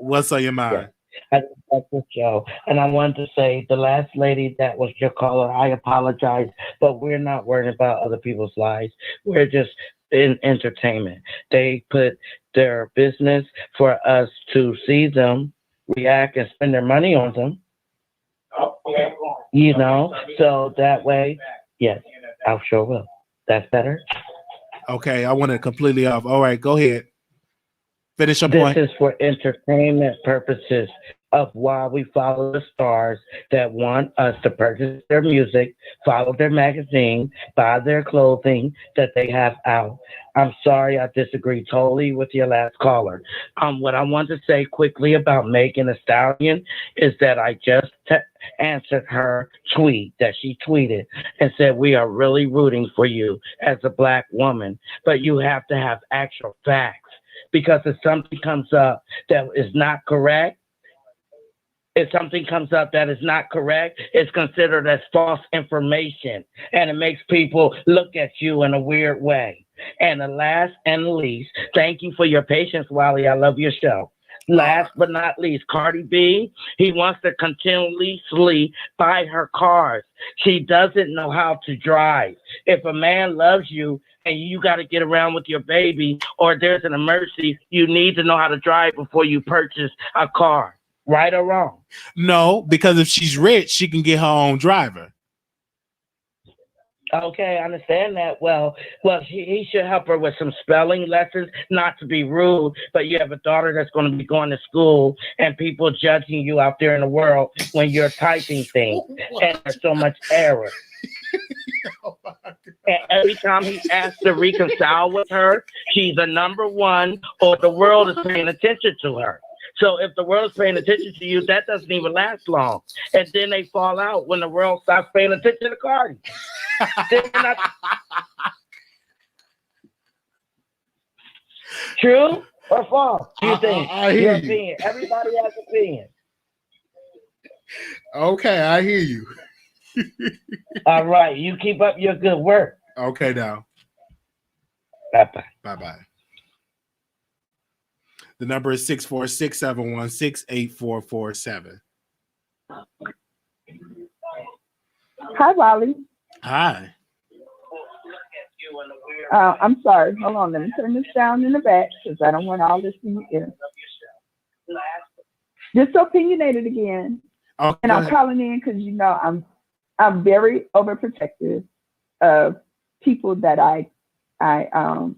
mind? I love your show. And I wanted to say, the last lady that was your caller, I apologize, but we're not worried about other people's lives. We're just in entertainment. They put their business for us to see them react and spend their money on them. You know, so that way, yes, I sure will. That's better. Okay, I want it completely off. All right, go ahead. Finish your point. This is for entertainment purposes of why we follow the stars that want us to purchase their music, follow their magazine, buy their clothing that they have out. I'm sorry, I disagree totally with your last caller. What I want to say quickly about Meghan Thee Stallion is that I just answered her tweet that she tweeted and said, we are really rooting for you as a Black woman, but you have to have actual facts. Because if something comes up that is not correct, it's considered as false information. And it makes people look at you in a weird way. And the last and least, thank you for your patience, Wiley. I love your show. Last but not least, Cardi B, he wants to continuously buy her cars. She doesn't know how to drive. If a man loves you and you got to get around with your baby or there's an emergency, you need to know how to drive before you purchase a car. Right or wrong? No, because if she's rich, she can get her own driver. Okay, I understand that. Well, he should help her with some spelling lessons, not to be rude, but you have a daughter that's going to be going to school and people judging you out there in the world when you're typing things, and there's so much error. And every time he asks to reconcile with her, she's a number one, or the world is paying attention to her. So if the world's paying attention to you, that doesn't even last long. And then they fall out when the world stops paying attention to Cardi. True or false? You think? I hear you. Opinion. Everybody has an opinion. Okay, I hear you. All right, you keep up your good work. Okay, now. Bye-bye. Bye-bye. The number is 646-716-8447. Hi, Wiley. Hi. I'm sorry. Hold on. Let me turn this down in the back because I don't want all this in your ear. Just opinionated again. Okay, And I'm calling in because I'm very overprotective of people that I'm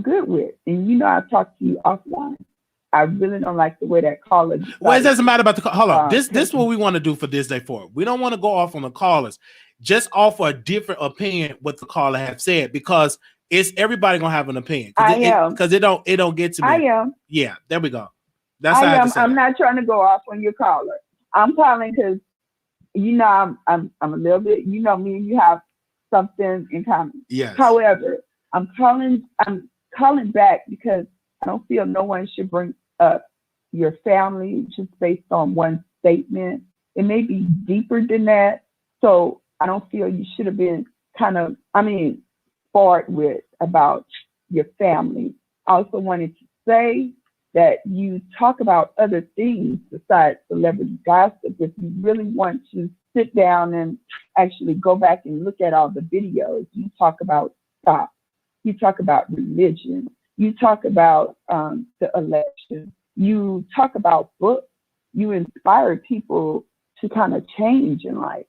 good with. And I've talked to you offline. I really don't like the way that caller. Well, it doesn't matter about the call. Hold on. This is what we want to do for this day forward. We don't want to go off on the callers. Just offer a different opinion what the caller have said, because it's everybody gonna have an opinion. Because it don't get to me. I am. Yeah, there we go. That's I how am. I'm not trying to go off on your caller. I'm calling because I'm a little bit. Me and you have something in common. Yes. However, I'm calling back because I don't feel no one should bring up your family just based on one statement. It may be deeper than that. So I don't feel you should have been forward with about your family. I also wanted to say that you talk about other things besides celebrity gossip. If you really want to sit down and actually go back and look at all the videos, you talk about stop. You talk about religion. You talk about the election. You talk about books. You inspire people to kind of change in life.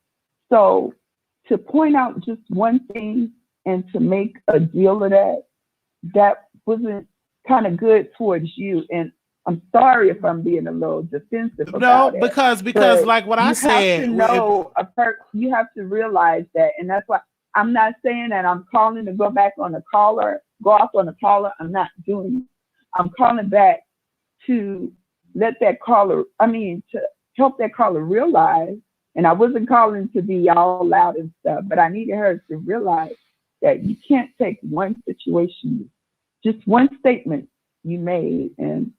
So to point out just one thing and to make a deal of that wasn't kind of good towards you. And I'm sorry if I'm being a little defensive about it. because like what I said, you have to realize that, and that's why I'm not saying that I'm calling to go back on the caller, go off on the caller. I'm not doing it. I'm calling back to let that caller, to help that caller realize, and I wasn't calling to be all loud and stuff, but I needed her to realize that you can't take one situation, just one statement you made and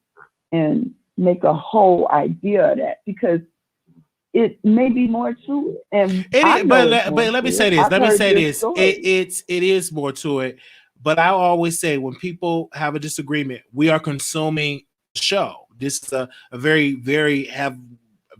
make a whole idea of that, because it may be more to it. But let me say this. It is more to it. But I always say when people have a disagreement, we are consuming the show. This is a very, very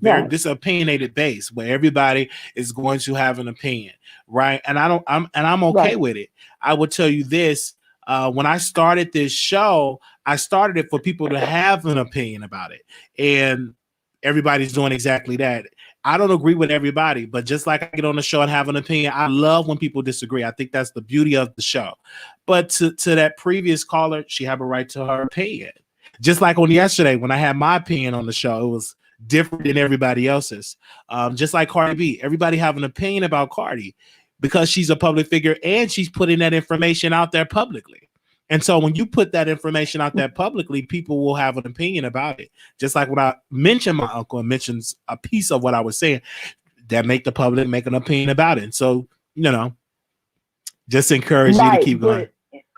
this opinionated base where everybody is going to have an opinion, right? And I'm okay with it. I will tell you this. When I started this show, I started it for people to have an opinion about it. And everybody's doing exactly that. I don't agree with everybody, but just like I get on the show and have an opinion, I love when people disagree. I think that's the beauty of the show. But to that previous caller, she had a right to her opinion. Just like on yesterday, when I had my opinion on the show, it was different than everybody else's. Just like Cardi B, everybody have an opinion about Cardi because she's a public figure and she's putting that information out there publicly. And so when you put that information out there publicly, people will have an opinion about it. Just like when I mentioned my uncle and mentions a piece of what I was saying, that make the public make an opinion about it. So, just encourage you to keep going.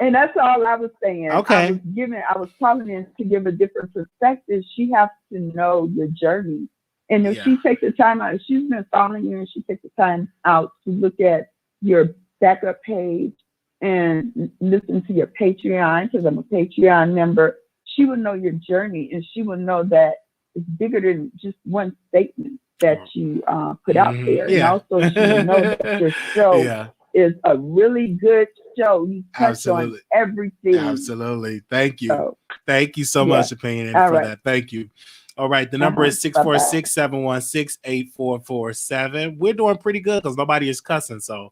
And that's all I was saying. Okay. I was calling in to give a different perspective. She has to know your journey. And if she takes the time out, if she's been following you and she takes the time out to look at your backup page and listen to your Patreon, because I'm a Patreon member, she will know your journey, and she will know that it's bigger than just one statement that you put out there. Yeah. And also she will know that your show is a really good show. You touch on everything. Absolutely. Thank you. Thank you so much, Opinionated, for that. Thank you. All right. The number is 646-716-8447. We're doing pretty good because nobody is cussing. So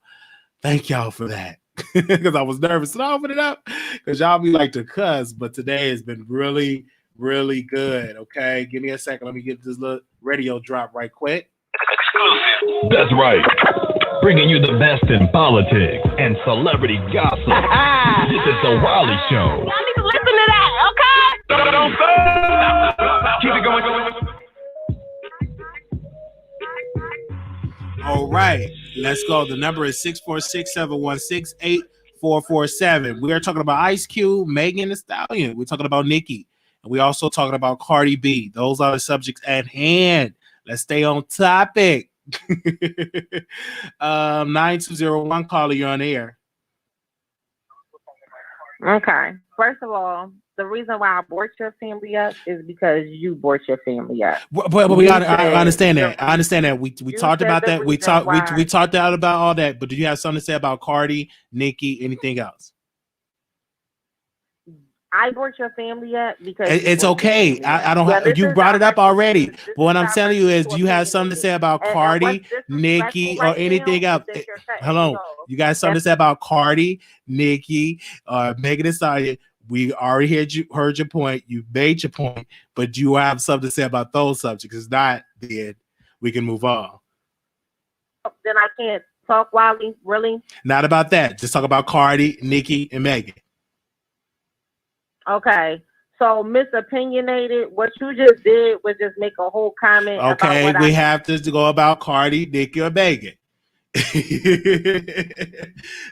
thank y'all for that. Because I was nervous to open it up because y'all be like to cuss, but today has been really, really good. Okay, give me a second. Let me get this little radio drop right quick. Exclusive. That's right. Bringing you the best in politics and celebrity gossip. This is the Wiley Show. Y'all need to listen to that, okay? Don't stop. Keep it going. All right, let's go. The number is 646-716-8447. We are talking about Ice Cube, Meghan, and Stallion. We're talking about Nicki. And we're also talking about Cardi B. Those are the subjects at hand. Let's stay on topic. 9201 caller, you're on air. Okay. First of all, the reason why I brought your family up is because you brought your family up. But I You understand said that. I understand that. We you talked said about the that. We reason talked why we talked out about all that. But do you have something to say about Cardi, Nicki, anything else? I brought your family up because It's brought your okay. family up. I don't Yeah, have. this You is brought it up directed already. to But what I'm telling you is, do you have something to opinionated. say about And what's Cardi, Nicki, disrespectful or right anything now else? is that you're cutting me Hello, off. you got something to say about Cardi, Nicki, Megan Thee Stallion? We already heard your point. You made your point, but you have something to say about those subjects. If not, then we can move on. Then I can't talk, Wiley. Really? Not about that. Just talk about Cardi, Nicki, and Megan. Okay. So, misopinionated, what you just did was just make a whole comment Okay, about what we have to go about Cardi, Nicki, or Megan.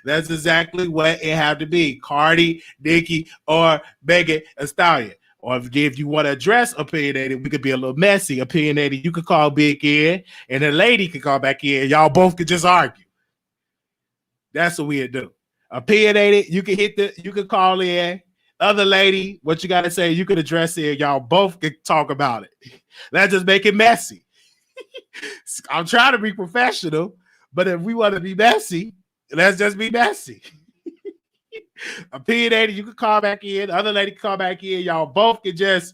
That's exactly what it had to be. Cardi, Nicki, or Megan Thee Stallion. Or if you want to address opinionated, we could be a little messy. Opinionated, you could call Big in, and the lady could call back in. Y'all both could just argue. That's what we'd do. Opinionated, you could call in. Other lady, what you gotta say, you could address it. Y'all both could talk about it. Let's just make it messy. I'm trying to be professional, but if we want to be messy, let's just be messy. Opinionated, you could call back in. Other lady can call back in. Y'all both can just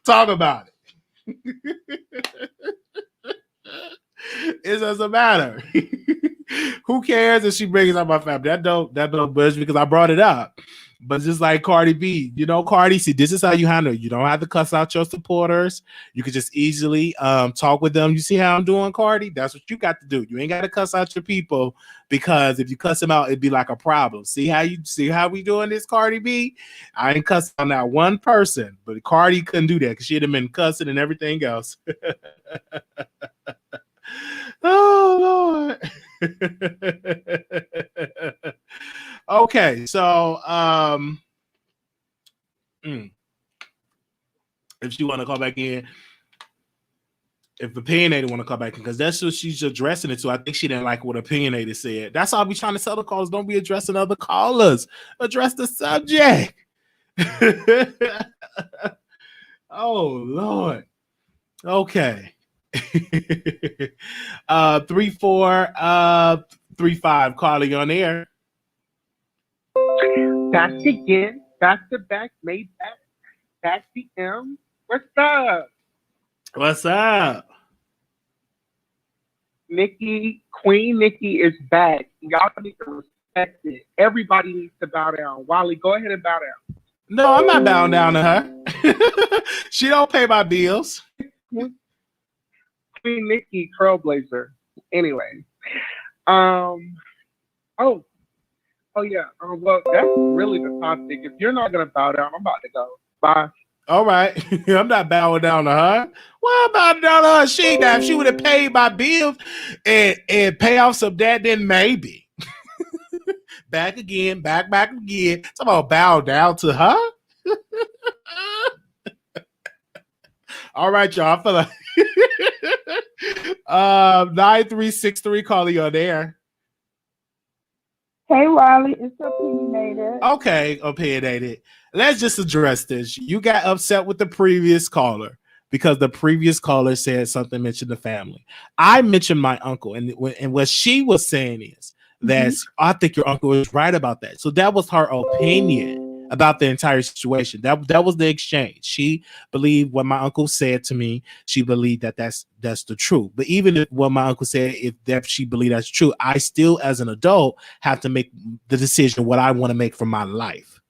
talk about it. It doesn't matter. Who cares if she brings up my family? That don't budge because I brought it up. But just like Cardi B, Cardi, see, this is how you handle it. You don't have to cuss out your supporters. You can just easily talk with them. You see how I'm doing, Cardi? That's what you got to do. You ain't got to cuss out your people, because if you cuss them out, it'd be like a problem. See how we doing this, Cardi B? I ain't cussing on that one person, but Cardi couldn't do that because she'd have been cussing and everything else. Oh, Lord. Okay, so if you want to call back in, if Opinionated want to call back in, because that's what she's addressing it to. I think she didn't like what Opinionated said. That's all I'll be trying to tell the callers. Don't be addressing other callers. Address the subject. Oh, Lord. Okay. 3435, Carly, on air. Back again, back to back, made back the M. What's up? What's up? Queen Nicki is back. Y'all need to respect it. Everybody needs to bow down. Wiley, go ahead and bow down. No, I'm not bowing down to her. She don't pay my bills. Queen Nicki, trailblazer. Anyway, yeah. Well, that's really the topic. If you're not gonna bow down, I'm about to go. Bye. All right. I'm not bowing down to her. Why am I down to her? If she would have paid my bills and pay off some debt, then maybe. Back again. Talking about bow down to her. All right, y'all. I feel like 9363, calling on there. Hey, Wiley, it's opinionated. Okay, opinionated. Let's just address this. You got upset with the previous caller because the previous caller said something, mentioned the family. I mentioned my uncle, and what she was saying is that I think your uncle is right about that. So that was her opinion about the entire situation. That was the exchange. She believed what my uncle said to me. She believed that's the truth. But even if what my uncle said, if she believed that's true, I still, as an adult, have to make the decision what I want to make for my life.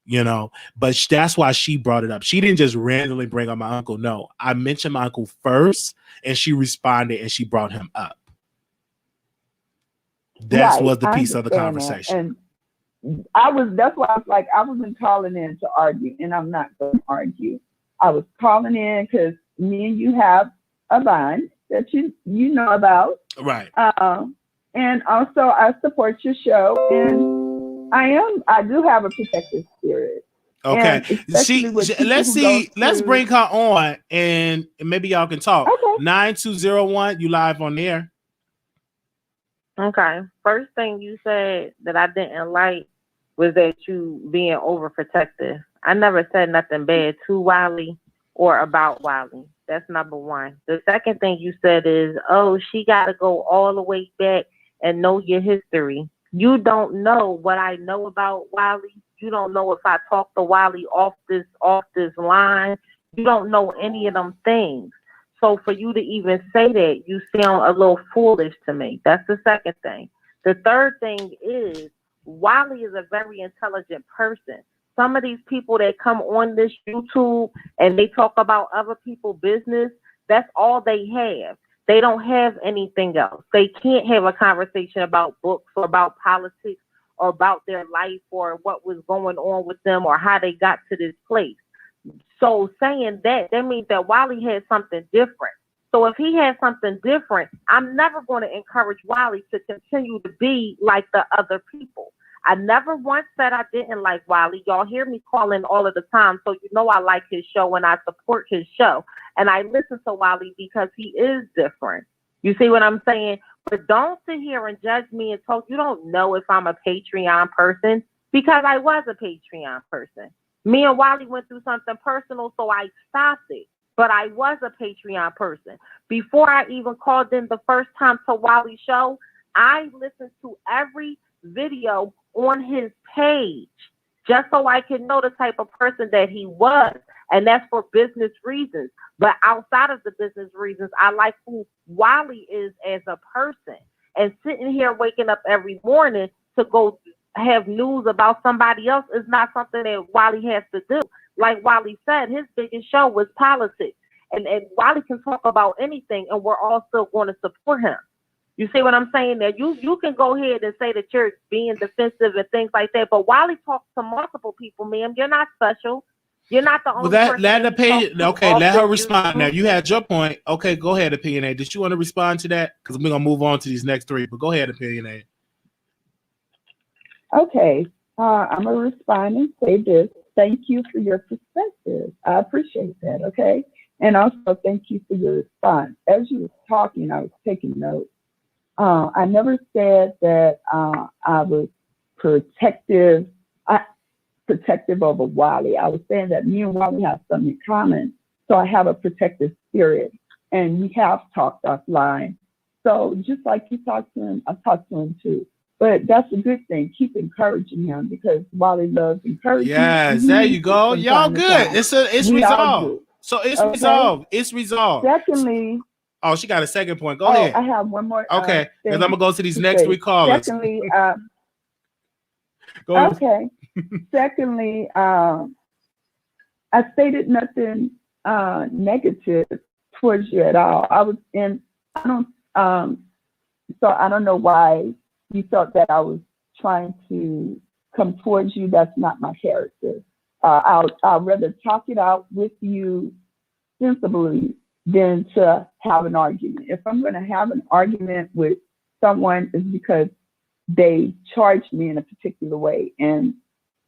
But that's why she brought it up. She didn't just randomly bring up my uncle. No, I mentioned my uncle first, and she responded, and she brought him up. That was the piece of the conversation. And that's why I was like, I wasn't calling in to argue, and I'm not going to argue. I was calling in because me and you have a bond that you know about. Right. And also I support your show, and I do have a protective spirit. Okay. Let's bring her on and maybe y'all can talk. Okay. 9201, you live on the air. Okay. First thing you said that I didn't like was that you being overprotective. I never said nothing bad to Wiley or about Wiley. That's number one. The second thing you said is, oh, she got to go all the way back and know your history. You don't know what I know about Wiley. You don't know if I talked to Wiley off this line. You don't know any of them things. So for you to even say that, you sound a little foolish to me. That's the second thing. The third thing is, Wiley is a very intelligent person. Some of these people that come on this YouTube and they talk about other people's business, that's all they have. They don't have anything else. They can't have a conversation about books or about politics or about their life or what was going on with them or how they got to this place. So saying that means that Wiley had something different. So if he has something different, I'm never going to encourage Wiley to continue to be like the other people. I never once said I didn't like Wiley. Y'all hear me calling all of the time, so you know I like his show and I support his show. And I listen to Wiley because he is different. You see what I'm saying? But don't sit here and judge me and talk. You don't know if I'm a Patreon person, because I was a Patreon person. Me and Wiley went through something personal, so I stopped it. But I was a Patreon person. Before I even called in the first time to Wiley Show, I listened to every video on his page just so I could know the type of person that he was. And that's for business reasons. But outside of the business reasons, I like who Wiley is as a person. And sitting here waking up every morning to go have news about somebody else is not something that Wiley has to do. Like Wiley said, his biggest show was politics. And Wiley can talk about anything, and we're all still going to support him. You see what I'm saying? That you can go ahead and say that you're being defensive and things like that, but Wiley talks to multiple people, ma'am. You're not special. You're not the only person. Let opinion. Okay, let her respond. Now you had your point. Okay, go ahead, Opinionated. Did you want to respond to that? Because we're gonna move on to these next three. But go ahead, Opinionated. Okay, I'm gonna respond and say this. Thank you for your perspective. I appreciate that. Okay, and also thank you for your response. As you were talking, I was taking notes. I never said that I was protective over Wiley. I was saying that me and Wiley have something in common. So I have a protective spirit, and we have talked offline. So just like you talked to him, I talked to him too. But that's a good thing. Keep encouraging him, because Wiley loves encouraging. Yes, there you go. Y'all good. It's resolved. So it's resolved. It's resolved. Secondly, oh, she got a second point. Go ahead. I have one more. Okay, because I'm gonna go to these next three callers. Secondly, go ahead. Okay. Secondly, I stated nothing negative towards you at all. So I don't know why you thought that I was trying to come towards you. That's not my character. I'll rather talk it out with you sensibly than to have an argument. If I'm going to have an argument with someone, it's because they charged me in a particular way, and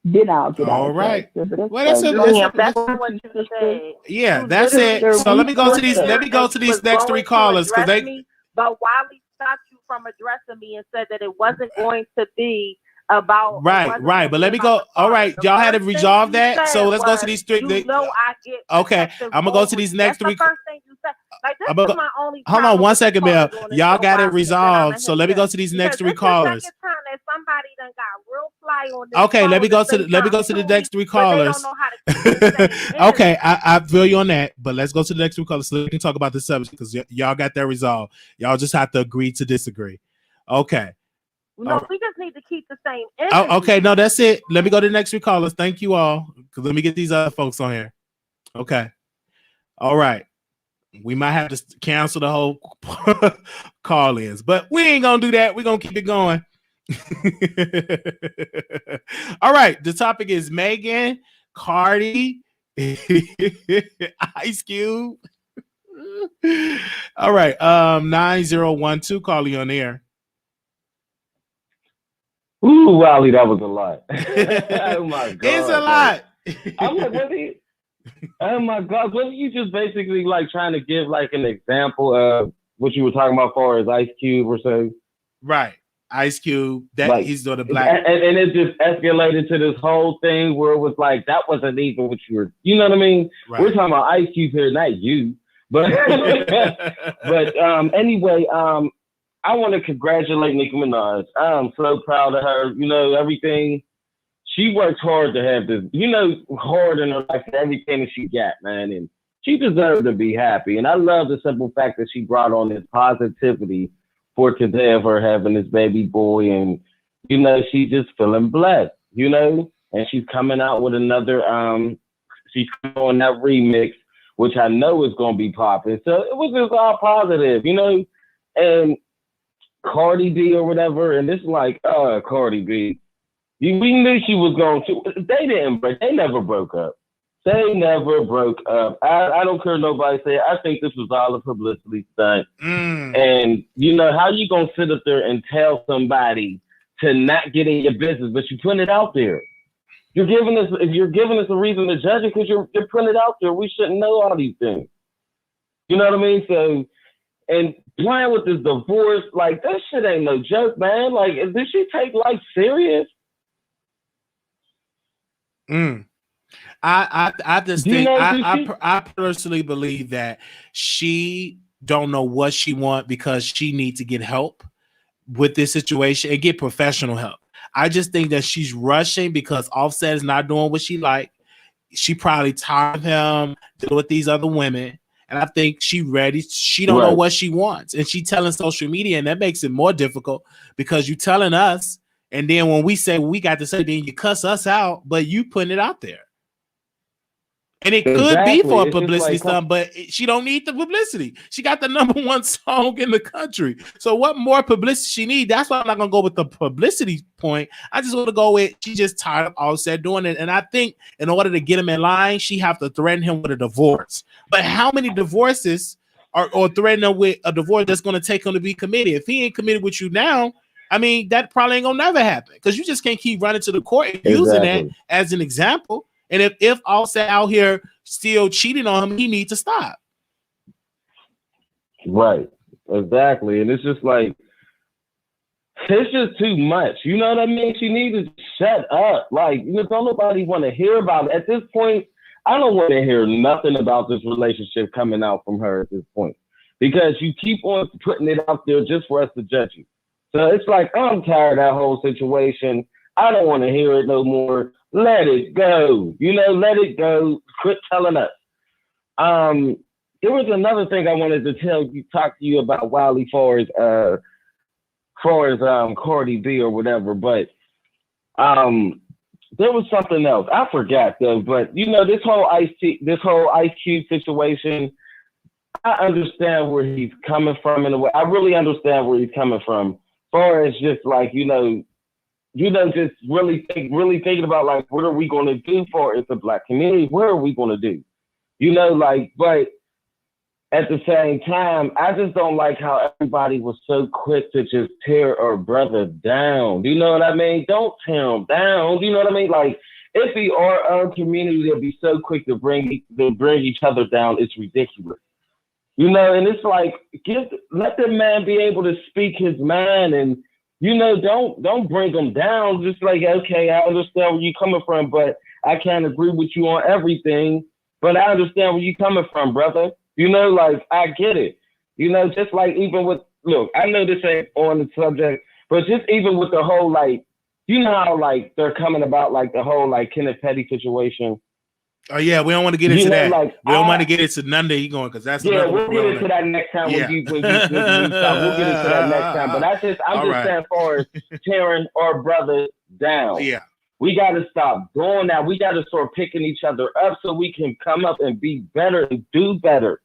then I'll get out. All right. Well, that's what you said. Yeah, that's it. So let me go to these. Let me go to these next three callers, because they. But Wiley stopped you from addressing me and said that it wasn't going to be about. Right. But let me go. All right, y'all had to resolve that. So let's go to these three. I get. Okay, I'm gonna go to these next three. That's the first thing you said. Like, this is my only. Hold on 1 second, Bill. Y'all got it resolved. So let me go to these next three callers. This is the second time that somebody done got real fly on this. Okay, let me go to the next three callers. Okay, I feel you on that, but let's go to the next three callers so we can talk about the subject, because y'all got that resolved. Y'all just have to agree to disagree. Okay. No, we just need to keep the same energy. Okay, no, that's it. Let me go to the next three callers. Thank you all. Let me get these other folks on here. Okay. All right. We might have to cancel the whole call-ins, but we ain't gonna do that. We're gonna keep it going. All right. The topic is Meghan, Cardi, Ice Cube. All right. 9012, call you on air. Ooh, Wiley, that was a lot. Oh my god. It's a lot. I'm like, oh my god, wasn't you just basically like trying to give like an example of what you were talking about as far as Ice Cube or so? Right. Ice Cube, that Like, he's doing the black. And it just escalated to this whole thing where it was like, that wasn't even what you were, you know what I mean? Right. We're talking about Ice Cube here, not you. But anyway, I want to congratulate Nicki Minaj. I'm so proud of her. You know, everything. She worked hard to have this, you know, hard in her life for everything that she got, man. And she deserved to be happy. And I love the simple fact that she brought on this positivity for today of her having this baby boy. And, you know, she's just feeling blessed, you know, and she's coming out with another, she's on that remix, which I know is going to be popping. So it was just all positive, you know, and Cardi B or whatever. And it's like, Cardi B, we knew she was going to, they never broke up. They never broke up. I don't care nobody say it. I think this was all a publicity stunt. And, you know, how you going to sit up there and tell somebody to not get in your business, but you're putting it out there? You're giving us a reason to judge it because you're putting it out there. We shouldn't know all these things. You know what I mean? So, and playing with this divorce, like, that shit ain't no joke, man. Like, did she take life serious? I just think I personally believe that she don't know what she want because she needs to get help with this situation and get professional help. I just think that she's rushing because Offset is not doing what she like. She probably tired of him dealing with these other women. And I think she ready. She don't know what she wants. And she telling social media, and that makes it more difficult because you telling us, and then when we say what we got to say, then you cuss us out, but you putting it out there. And it could be for a publicity stunt, but she don't need the publicity. She got the #1 song in the country. So what more publicity she need? That's why I'm not going to go with the publicity point. I just want to go with she just tired of Offset doing it. And I think in order to get him in line, she have to threaten him with a divorce. But how many divorces or threaten him with a divorce that's going to take him to be committed? If he ain't committed with you now, I mean, that probably ain't going to never happen because you just can't keep running to the court and using that as an example. And if Offset out here still cheating on him, he needs to stop. Right. Exactly. And it's just like, it's just too much. You know what I mean? She needs to shut up. Like, you know, don't nobody want to hear about it. At this point, I don't want to hear nothing about this relationship coming out from her at this point. Because you keep on putting it out there just for us to judge you. So it's like, I'm tired of that whole situation. I don't want to hear it no more. Let it go. You know, let it go. Quit telling us. There was another thing I wanted to talk to you about Wiley for as Cardi B or whatever, but there was something else. I forgot though, but you know, this whole Ice Cube situation, I understand where he's coming from in a way. I really understand where he's coming from. As far as just like, just really thinking about like, what are we going to do for as a Black community? What are we going to do? You know, like, but at the same time, I just don't like how everybody was so quick to just tear our brother down. Do you know what I mean? Don't tear him down. Do you know what I mean? Like, if we are our community to be so quick to bring each other down, it's ridiculous. You know, and it's like, let the man be able to speak his mind and, you know, don't bring them down. Just like, okay, I understand where you're coming from, but I can't agree with you on everything. But I understand where you're coming from, brother. You know, like, I get it. You know, just like even with, look, I know this ain't on the subject, but just even with the whole, like, you know how, like, they're coming about, like, the whole, like, Kenneth Petty situation. Oh, yeah, we don't want to get into that. Like, we don't want to get into none that you going, because that's we'll get into that next time when you stop. We'll get into that next time. But I'm just saying, as far as tearing our brothers down. Yeah. We got to stop doing that. We got to start picking each other up so we can come up and be better and do better.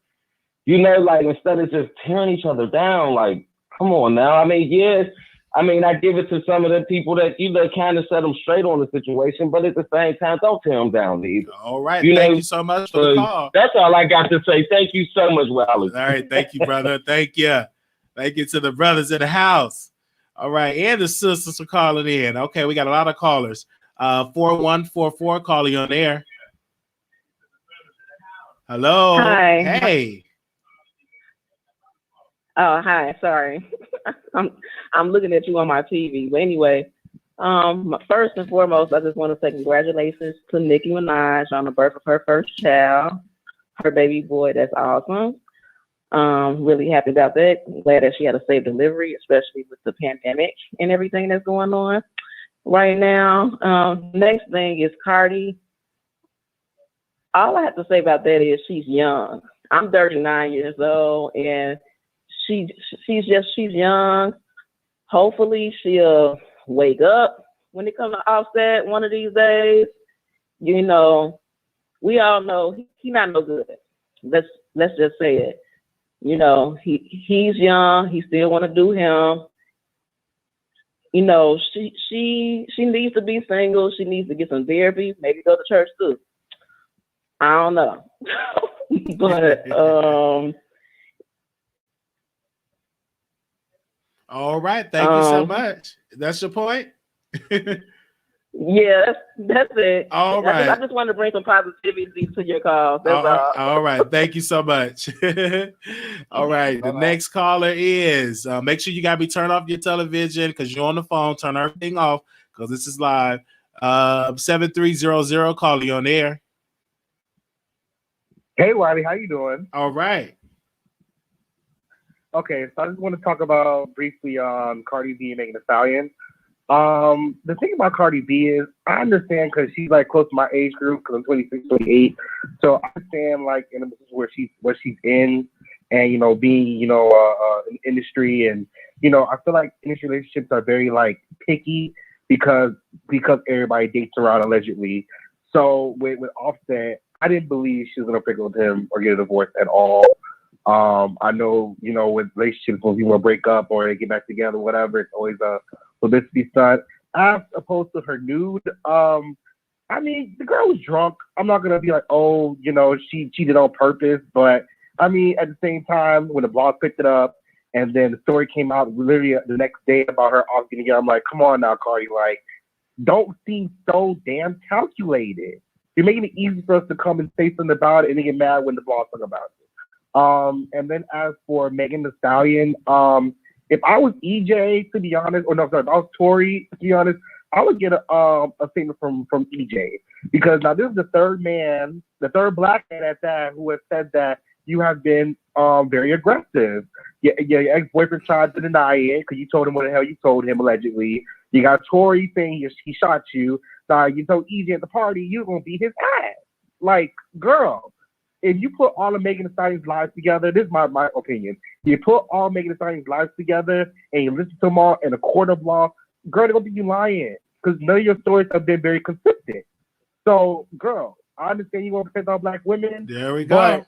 You know, like, instead of just tearing each other down, like, come on now. I mean, yes, I give it to some of the people that, you know, kind of set them straight on the situation, but at the same time, don't tear them down either. All right. Thank you so much for the call. That's all I got to say. Thank you so much, Wiley. All right. Thank you, brother. Thank you. Thank you to the brothers in the house. All right. And the sisters for calling in. Okay. We got a lot of callers. 4144 calling on air. Hello. Hi. Hey. Oh, hi. Sorry, I'm looking at you on my TV. But anyway, first and foremost, I just want to say congratulations to Nicki Minaj on the birth of her first child, her baby boy. That's awesome. Really happy about that. Glad that she had a safe delivery, especially with the pandemic and everything that's going on right now. Next thing is Cardi. All I have to say about that is she's young. I'm 39 years old, and she's young. Hopefully, she'll wake up when it comes to Offset one of these days. You know, we all know he not no good. Let's just say it. You know, he's young. He still want to do him. You know, she needs to be single. She needs to get some therapy. Maybe go to church too. I don't know, but All right. Thank you so much. That's your point. yeah, that's it. All right. I just wanted to bring some positivity to your call. That's all. All right. Thank you so much. All right. The next caller is make sure you got to be turned off your television because you're on the phone. Turn everything off because this is live. 7300 call you on air. Hey, Wiley, how you doing? All right. Okay, so I just want to talk about briefly on Cardi B and Megan Thee Stallion. The thing about Cardi B is I understand because she's like close to my age group because I'm 26, 28. So I understand like in the business where she's in and, you know, being, you know, in the industry. And, you know, I feel like industry relationships are very like picky because everybody dates around allegedly. So with Offset, I didn't believe she was going to break up with him or get a divorce at all. I know, you know, with relationships, when people break up or they get back together, whatever, it's always a publicity stunt. As opposed to her nude, I mean, the girl was drunk. I'm not going to be like, oh, you know, she cheated on purpose. But, I mean, at the same time, when the blog picked it up and then the story came out literally the next day about her off getting together, I'm like, come on now, Cardi, like, don't seem so damn calculated. You're making it easy for us to come and say something about it and then get mad when the blog talk about it. And then as for Megan Thee Stallion, if I was EJ, to be honest, or no, sorry, if I was Tory, to be honest, I would get a statement from EJ because now this is the third black man at that, who has said that you have been very aggressive. Your ex-boyfriend tried to deny it because you told him what the hell you told him allegedly. You got Tory saying he shot you. Now you told EJ at the party you're gonna beat his ass. Like, girl, if you put all of Megan Thee Stallion's lives together, this is my opinion. You put all Megan Thee Stallion's lives together and you listen to them all in a court of law, girl, they're gonna be you lying because none of your stories have been very consistent. So, girl, I understand you want to protect all black women. There we go. But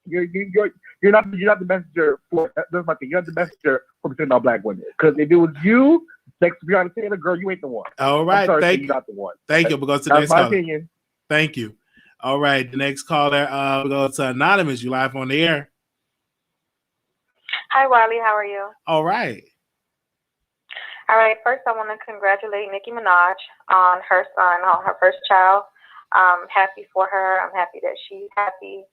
you're not the messenger for that's my thing. You're not the messenger for protecting all black women. Because if it was you, like Breonna Taylor, girl, you ain't the one. All right, thank you. You're not the one. Thank you. Because that's my opinion. Thank you. All right, the next caller, we go to Anonymous. You live on the air. Hi, Wiley. How are you? All right. All right. First, I want to congratulate Nicki Minaj on her son, on her first child. I'm happy for her. I'm happy that she's happy.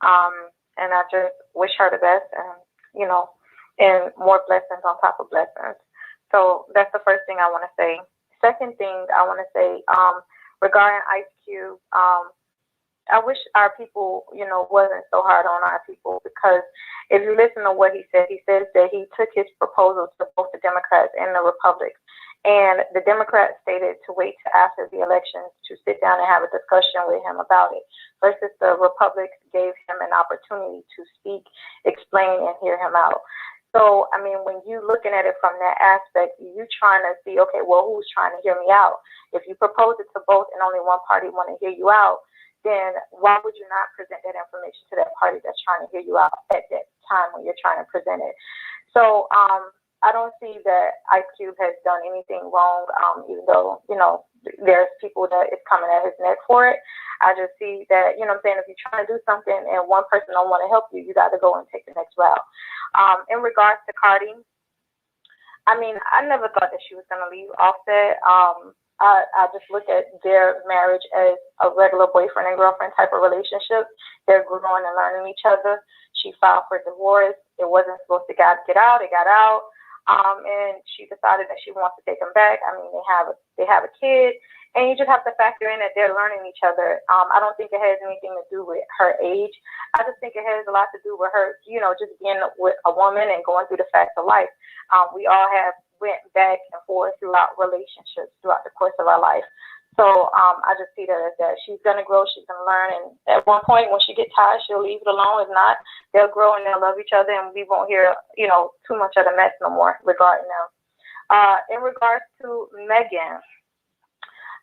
And I just wish her the best and, you know, and more blessings on top of blessings. So that's the first thing I want to say. Second thing I want to say, regarding Ice Cube, I wish our people, you know, wasn't so hard on our people, because if you listen to what he says that he took his proposal to both the Democrats and the Republicans. And the Democrats stated to wait till after the elections to sit down and have a discussion with him about it, versus the Republicans gave him an opportunity to speak, explain, and hear him out. So, I mean, when you're looking at it from that aspect, you're trying to see, okay, well, who's trying to hear me out? If you propose it to both and only one party want to hear you out, then why would you not present that information to that party that's trying to hear you out at that time when you're trying to present it? So I don't see that Ice Cube has done anything wrong, even though, you know, there's people that is coming at his neck for it. I just see that, you know what I'm saying, if you're trying to do something and one person don't want to help you, you got to go and take the next route. In regards to Cardi, I mean, I never thought that she was going to leave Offset. I just look at their marriage as a regular boyfriend and girlfriend type of relationship. They're growing and learning each other. She filed for divorce. It wasn't supposed to get out. It got out. And she decided that she wants to take him back. I mean, they have a kid, and you just have to factor in that they're learning each other. I don't think it has anything to do with her age. I just think it has a lot to do with her, you know, just being with a woman and going through the facts of life. We all have went back and forth throughout relationships throughout the course of our life. So I just see that as that. She's going to grow. She's going to learn. And at one point, when she gets tired, she'll leave it alone. If not, they'll grow and they'll love each other. And we won't hear, you know, too much of the mess no more regarding them. In regards to Meghan,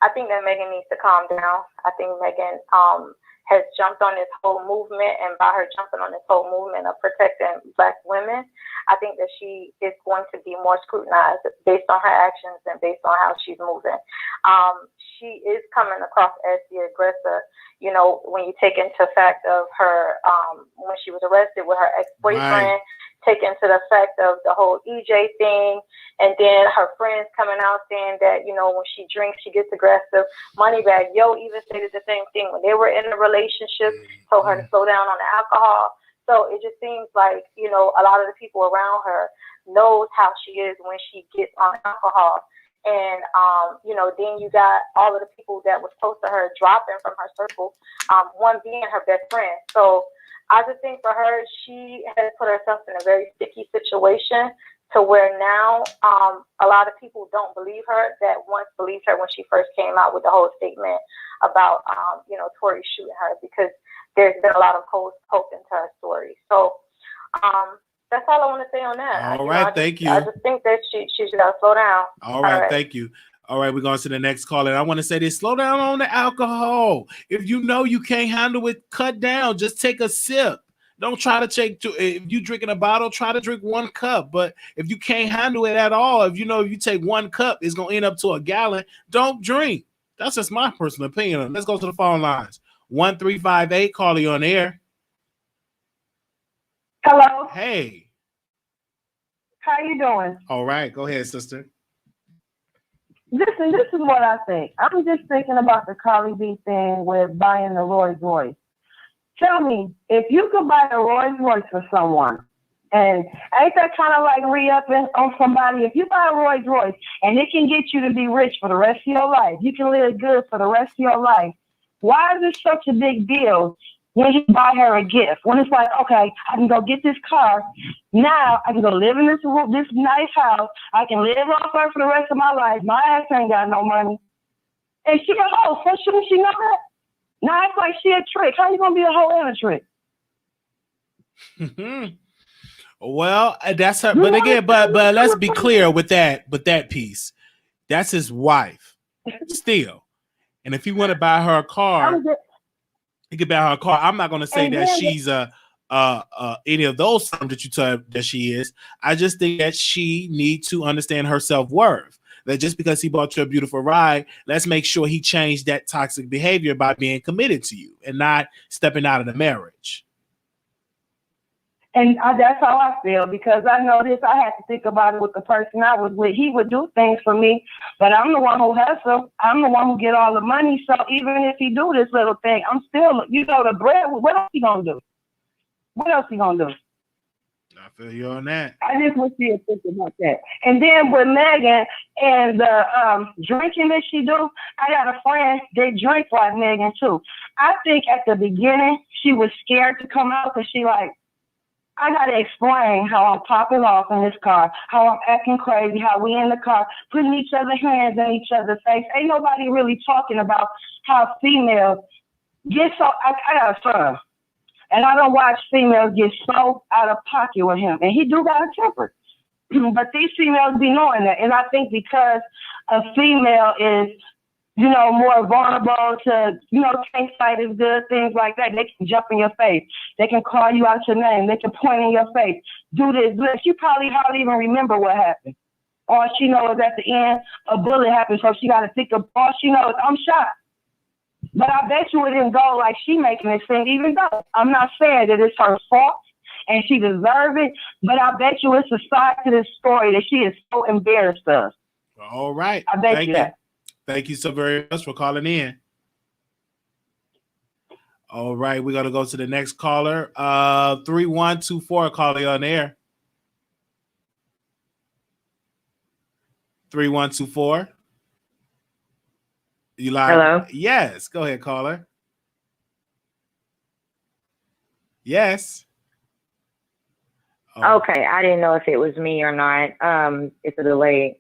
I think that Meghan needs to calm down. I think Meghan has jumped on this whole movement. And by her jumping on this whole movement of protecting Black women, I think that she is going to be more scrutinized based on her actions and based on how she's moving. She is coming across as the aggressor, you know, when you take into fact of her, when she was arrested with her ex-boyfriend, take into the fact of the whole EJ thing, and then her friends coming out saying that, you know, when she drinks, she gets aggressive. Moneybagg Yo even stated the same thing when they were in a relationship, told her to slow down on the alcohol. So it just seems like, you know, a lot of the people around her knows how she is when she gets on alcohol. And, you know, then you got all of the people that was close to her dropping from her circle, one being her best friend. So I just think for her, she has put herself in a very sticky situation to where now a lot of people don't believe her that once believed her when she first came out with the whole statement about, you know, Tory shooting her, because there's been a lot of hope into her story. So that's all I want to say on that. All right, thank you. I just think that she should slow down. All right, thank you. All right, we're going to the next call. And I want to say this, slow down on the alcohol. If you know you can't handle it, cut down. Just take a sip. Don't try to take two. If you drinking a bottle, try to drink 1 cup. But if you can't handle it at all, if you know if you take 1 cup, it's going to end up to a gallon, don't drink. That's just my personal opinion. Let's go to the phone lines. 1358, call you on air. Hello. Hey. How you doing? All right, go ahead, sister. Listen, this is what I think. I'm just thinking about the Cardi B thing with buying the Rolls Royce. Tell me, if you could buy a Rolls Royce for someone, and ain't that kind of like re-upping on somebody? If you buy a Rolls Royce and it can get you to be rich for the rest of your life, you can live good for the rest of your life, why is it such a big deal when you buy her a gift? When it's like, okay, I can go get this car. Now I can go live in this nice house. I can live off her for the rest of my life. My ass ain't got no money. And she a hoe. So shouldn't she know that? Now it's like she a trick. How you gonna be a hoe and a trick? Well, that's her. But again, but let's be clear with that piece. That's his wife still. And if you want to buy her a car, you can buy her a car. I'm not going to say that she's any of those terms that you tell that she is. I just think that she needs to understand her self-worth. That just because he bought you a beautiful ride, let's make sure he changed that toxic behavior by being committed to you and not stepping out of the marriage. And that's how I feel, because I know this. I had to think about it with the person I was with. He would do things for me, but I'm the one who hustle. I'm the one who get all the money. So even if he do this little thing, I'm still, you know, the bread. What else he gonna do? What else he gonna do? I feel you on that. I just want you to think about that. And then with Meghan and the drinking that she do, I got a friend that drinks like Meghan too. I think at the beginning she was scared to come out because she like, I gotta explain how I'm popping off in this car, how I'm acting crazy, how we in the car, putting each other's hands in each other's face. Ain't nobody really talking about how females get so. I got a son, and I don't watch females get so out of pocket with him, and he do got a temper. But these females be knowing that, and I think because a female is, you know, more vulnerable to, you know, can't fight as good, things like that. They can jump in your face. They can call you out your name. They can point in your face. Do this. She probably hardly even remember what happened. All she knows is at the end, a bullet happened, so she got to think of, all she knows, I'm shot. But I bet you it didn't go like she making it seem, even though I'm not saying that it's her fault and she deserves it, but I bet you it's a side to this story that she is so embarrassed of. All right. I bet you that. Thank you so very much for calling in. All right, we're going to go to the next caller. 3124, calling on air. 3124. You live? Hello? Yes. Go ahead, caller. Yes. Oh. Okay, I didn't know if it was me or not. It's a delay.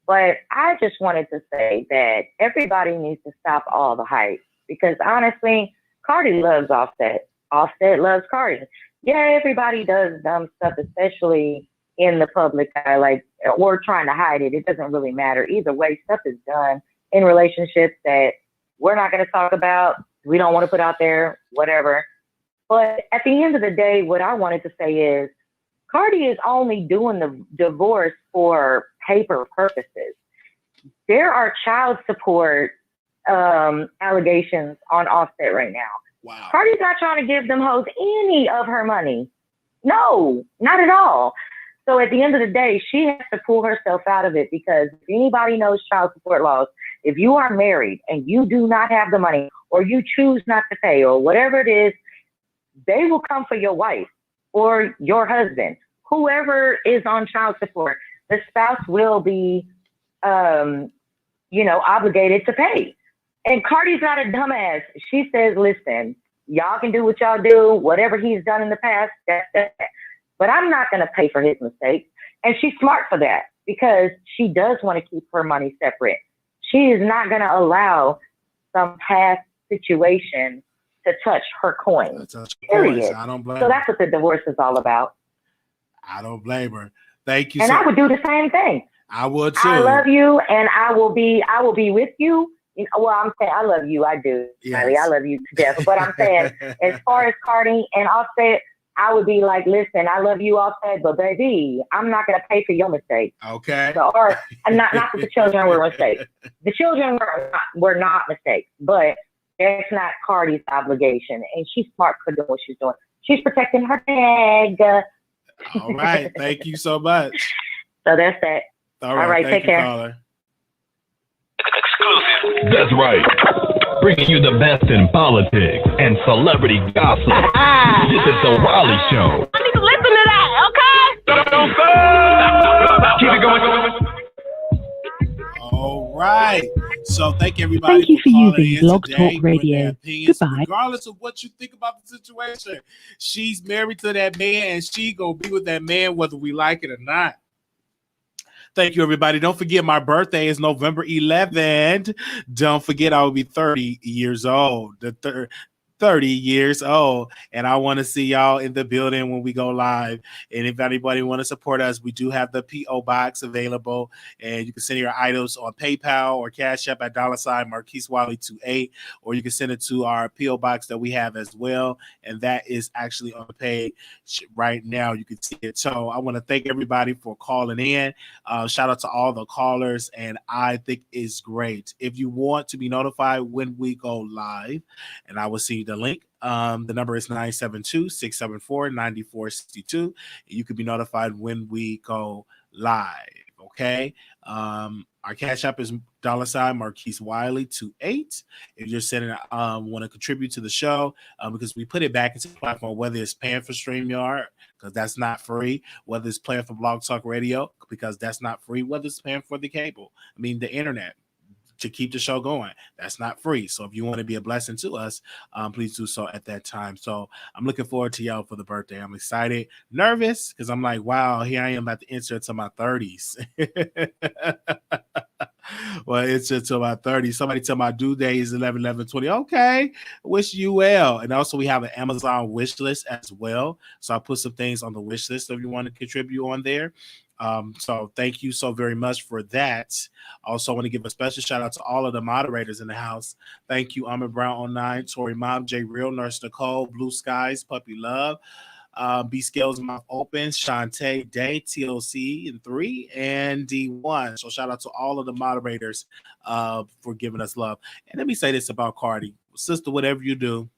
But I just wanted to say that everybody needs to stop all the hype because honestly, Cardi loves Offset. Offset loves Cardi. Yeah, everybody does dumb stuff, especially in the public eye, like, or trying to hide it. It doesn't really matter. Either way, stuff is done in relationships that we're not going to talk about. We don't want to put out there, whatever. But at the end of the day, what I wanted to say is Cardi is only doing the divorce for paper purposes. There are child support allegations on Offset right now. Wow. Cardi's not trying to give them hoes any of her money. No, not at all. So at the end of the day, she has to pull herself out of it because if anybody knows child support laws, if you are married and you do not have the money or you choose not to pay or whatever it is, they will come for your wife or your husband, whoever is on child support. The spouse will be, obligated to pay. And Cardi's not a dumbass. She says, listen, y'all can do what y'all do. Whatever he's done in the past, that's that. But I'm not going to pay for his mistakes. And she's smart for that because she does want to keep her money separate. She is not going to allow some past situation to touch her coins. Period. I don't blame so her. that's what the divorce is all about. I don't blame her. Thank you. And I would do the same thing. I would too. I love you, and I will be with you. Well, I'm saying I love you. I do. Yes. I love you to death. But I'm saying, as far as Cardi and Offset, I would be like, listen, I love you, Offset, but baby, I'm not going to pay for your mistakes. Okay. So, or not that the children were mistakes. The children were not mistakes, but that's not Cardi's obligation, and she's smart for doing what she's doing. She's protecting her bag. All right. Thank you so much. So that's that. All right. Take care. Caller. Exclusive. That's right. Bringing you the best in politics and celebrity gossip. This is the Wiley Show. I need to listen to that, okay? Keep it going. All right. So thank everybody. Thank you for calling using in Blog today, Talk with Radio. their opinions, Goodbye. regardless of what you think about the situation. She's married to that man, and she gonna be with that man whether we like it or not. Thank you, everybody. Don't forget my birthday is November 11th. Don't forget I will be 30 years old. 30 years old, and I want to see y'all in the building when we go live. And if anybody want to support us, we do have the P.O. box available, and you can send your items on PayPal or Cash App at $ Marquise Wiley 28, or you can send it to our P.O. box that we have as well, and that is actually on the page right now. You can see it. So I want to thank everybody for calling in. Shout out to all the callers, and I think it's great. If you want to be notified when we go live, and I will see the link. The number is 972-674-9462. You can be notified when we go live. Okay. Our Cash App is $ Marquise Wiley 28. If you're sending, want to contribute to the show, because we put it back into the platform, whether it's paying for StreamYard, because that's not free, whether it's paying for Blog Talk Radio, because that's not free, whether it's paying for the the internet, to keep the show going. That's not free. So if you want to be a blessing to us, please do so at that time. So I'm looking forward to y'all for the birthday. I'm excited, nervous, because I'm like, wow, here I am about to enter into my 30s. Well, it's until my 30s. Somebody tell my due date is 11/11/20. Okay, wish you well. And also we have an Amazon wish list as well. So I put some things on the wish list if you want to contribute on there. So thank you so very much for that. Also, I want to give a special shout out to all of the moderators in the house. Thank you, Ahmed Brown 09, Tori Mom, J Real, Nurse Nicole, Blue Skies, Puppy Love, B Scales Mouth Open, Shantae Day, TLC in 3, and D1. So shout out to all of the moderators for giving us love. And let me say this about Cardi. Sister, whatever you do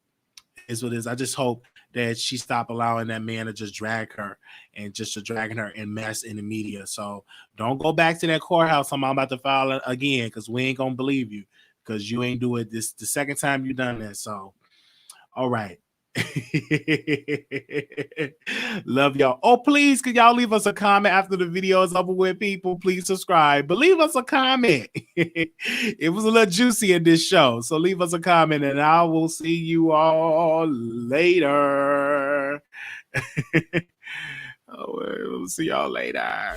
is what it is. I just hope that she stopped allowing that man to just drag her and just to dragging her in mess in the media. So don't go back to that courthouse. I'm about to file it again because we ain't gonna believe you because you ain't do it this the second time you done that. So all right. Love y'all. Oh, please, could y'all leave us a comment after the video is over with, people? Please subscribe, but leave us a comment. It was a little juicy in this show, so leave us a comment, and I will see you all later. We'll see y'all later.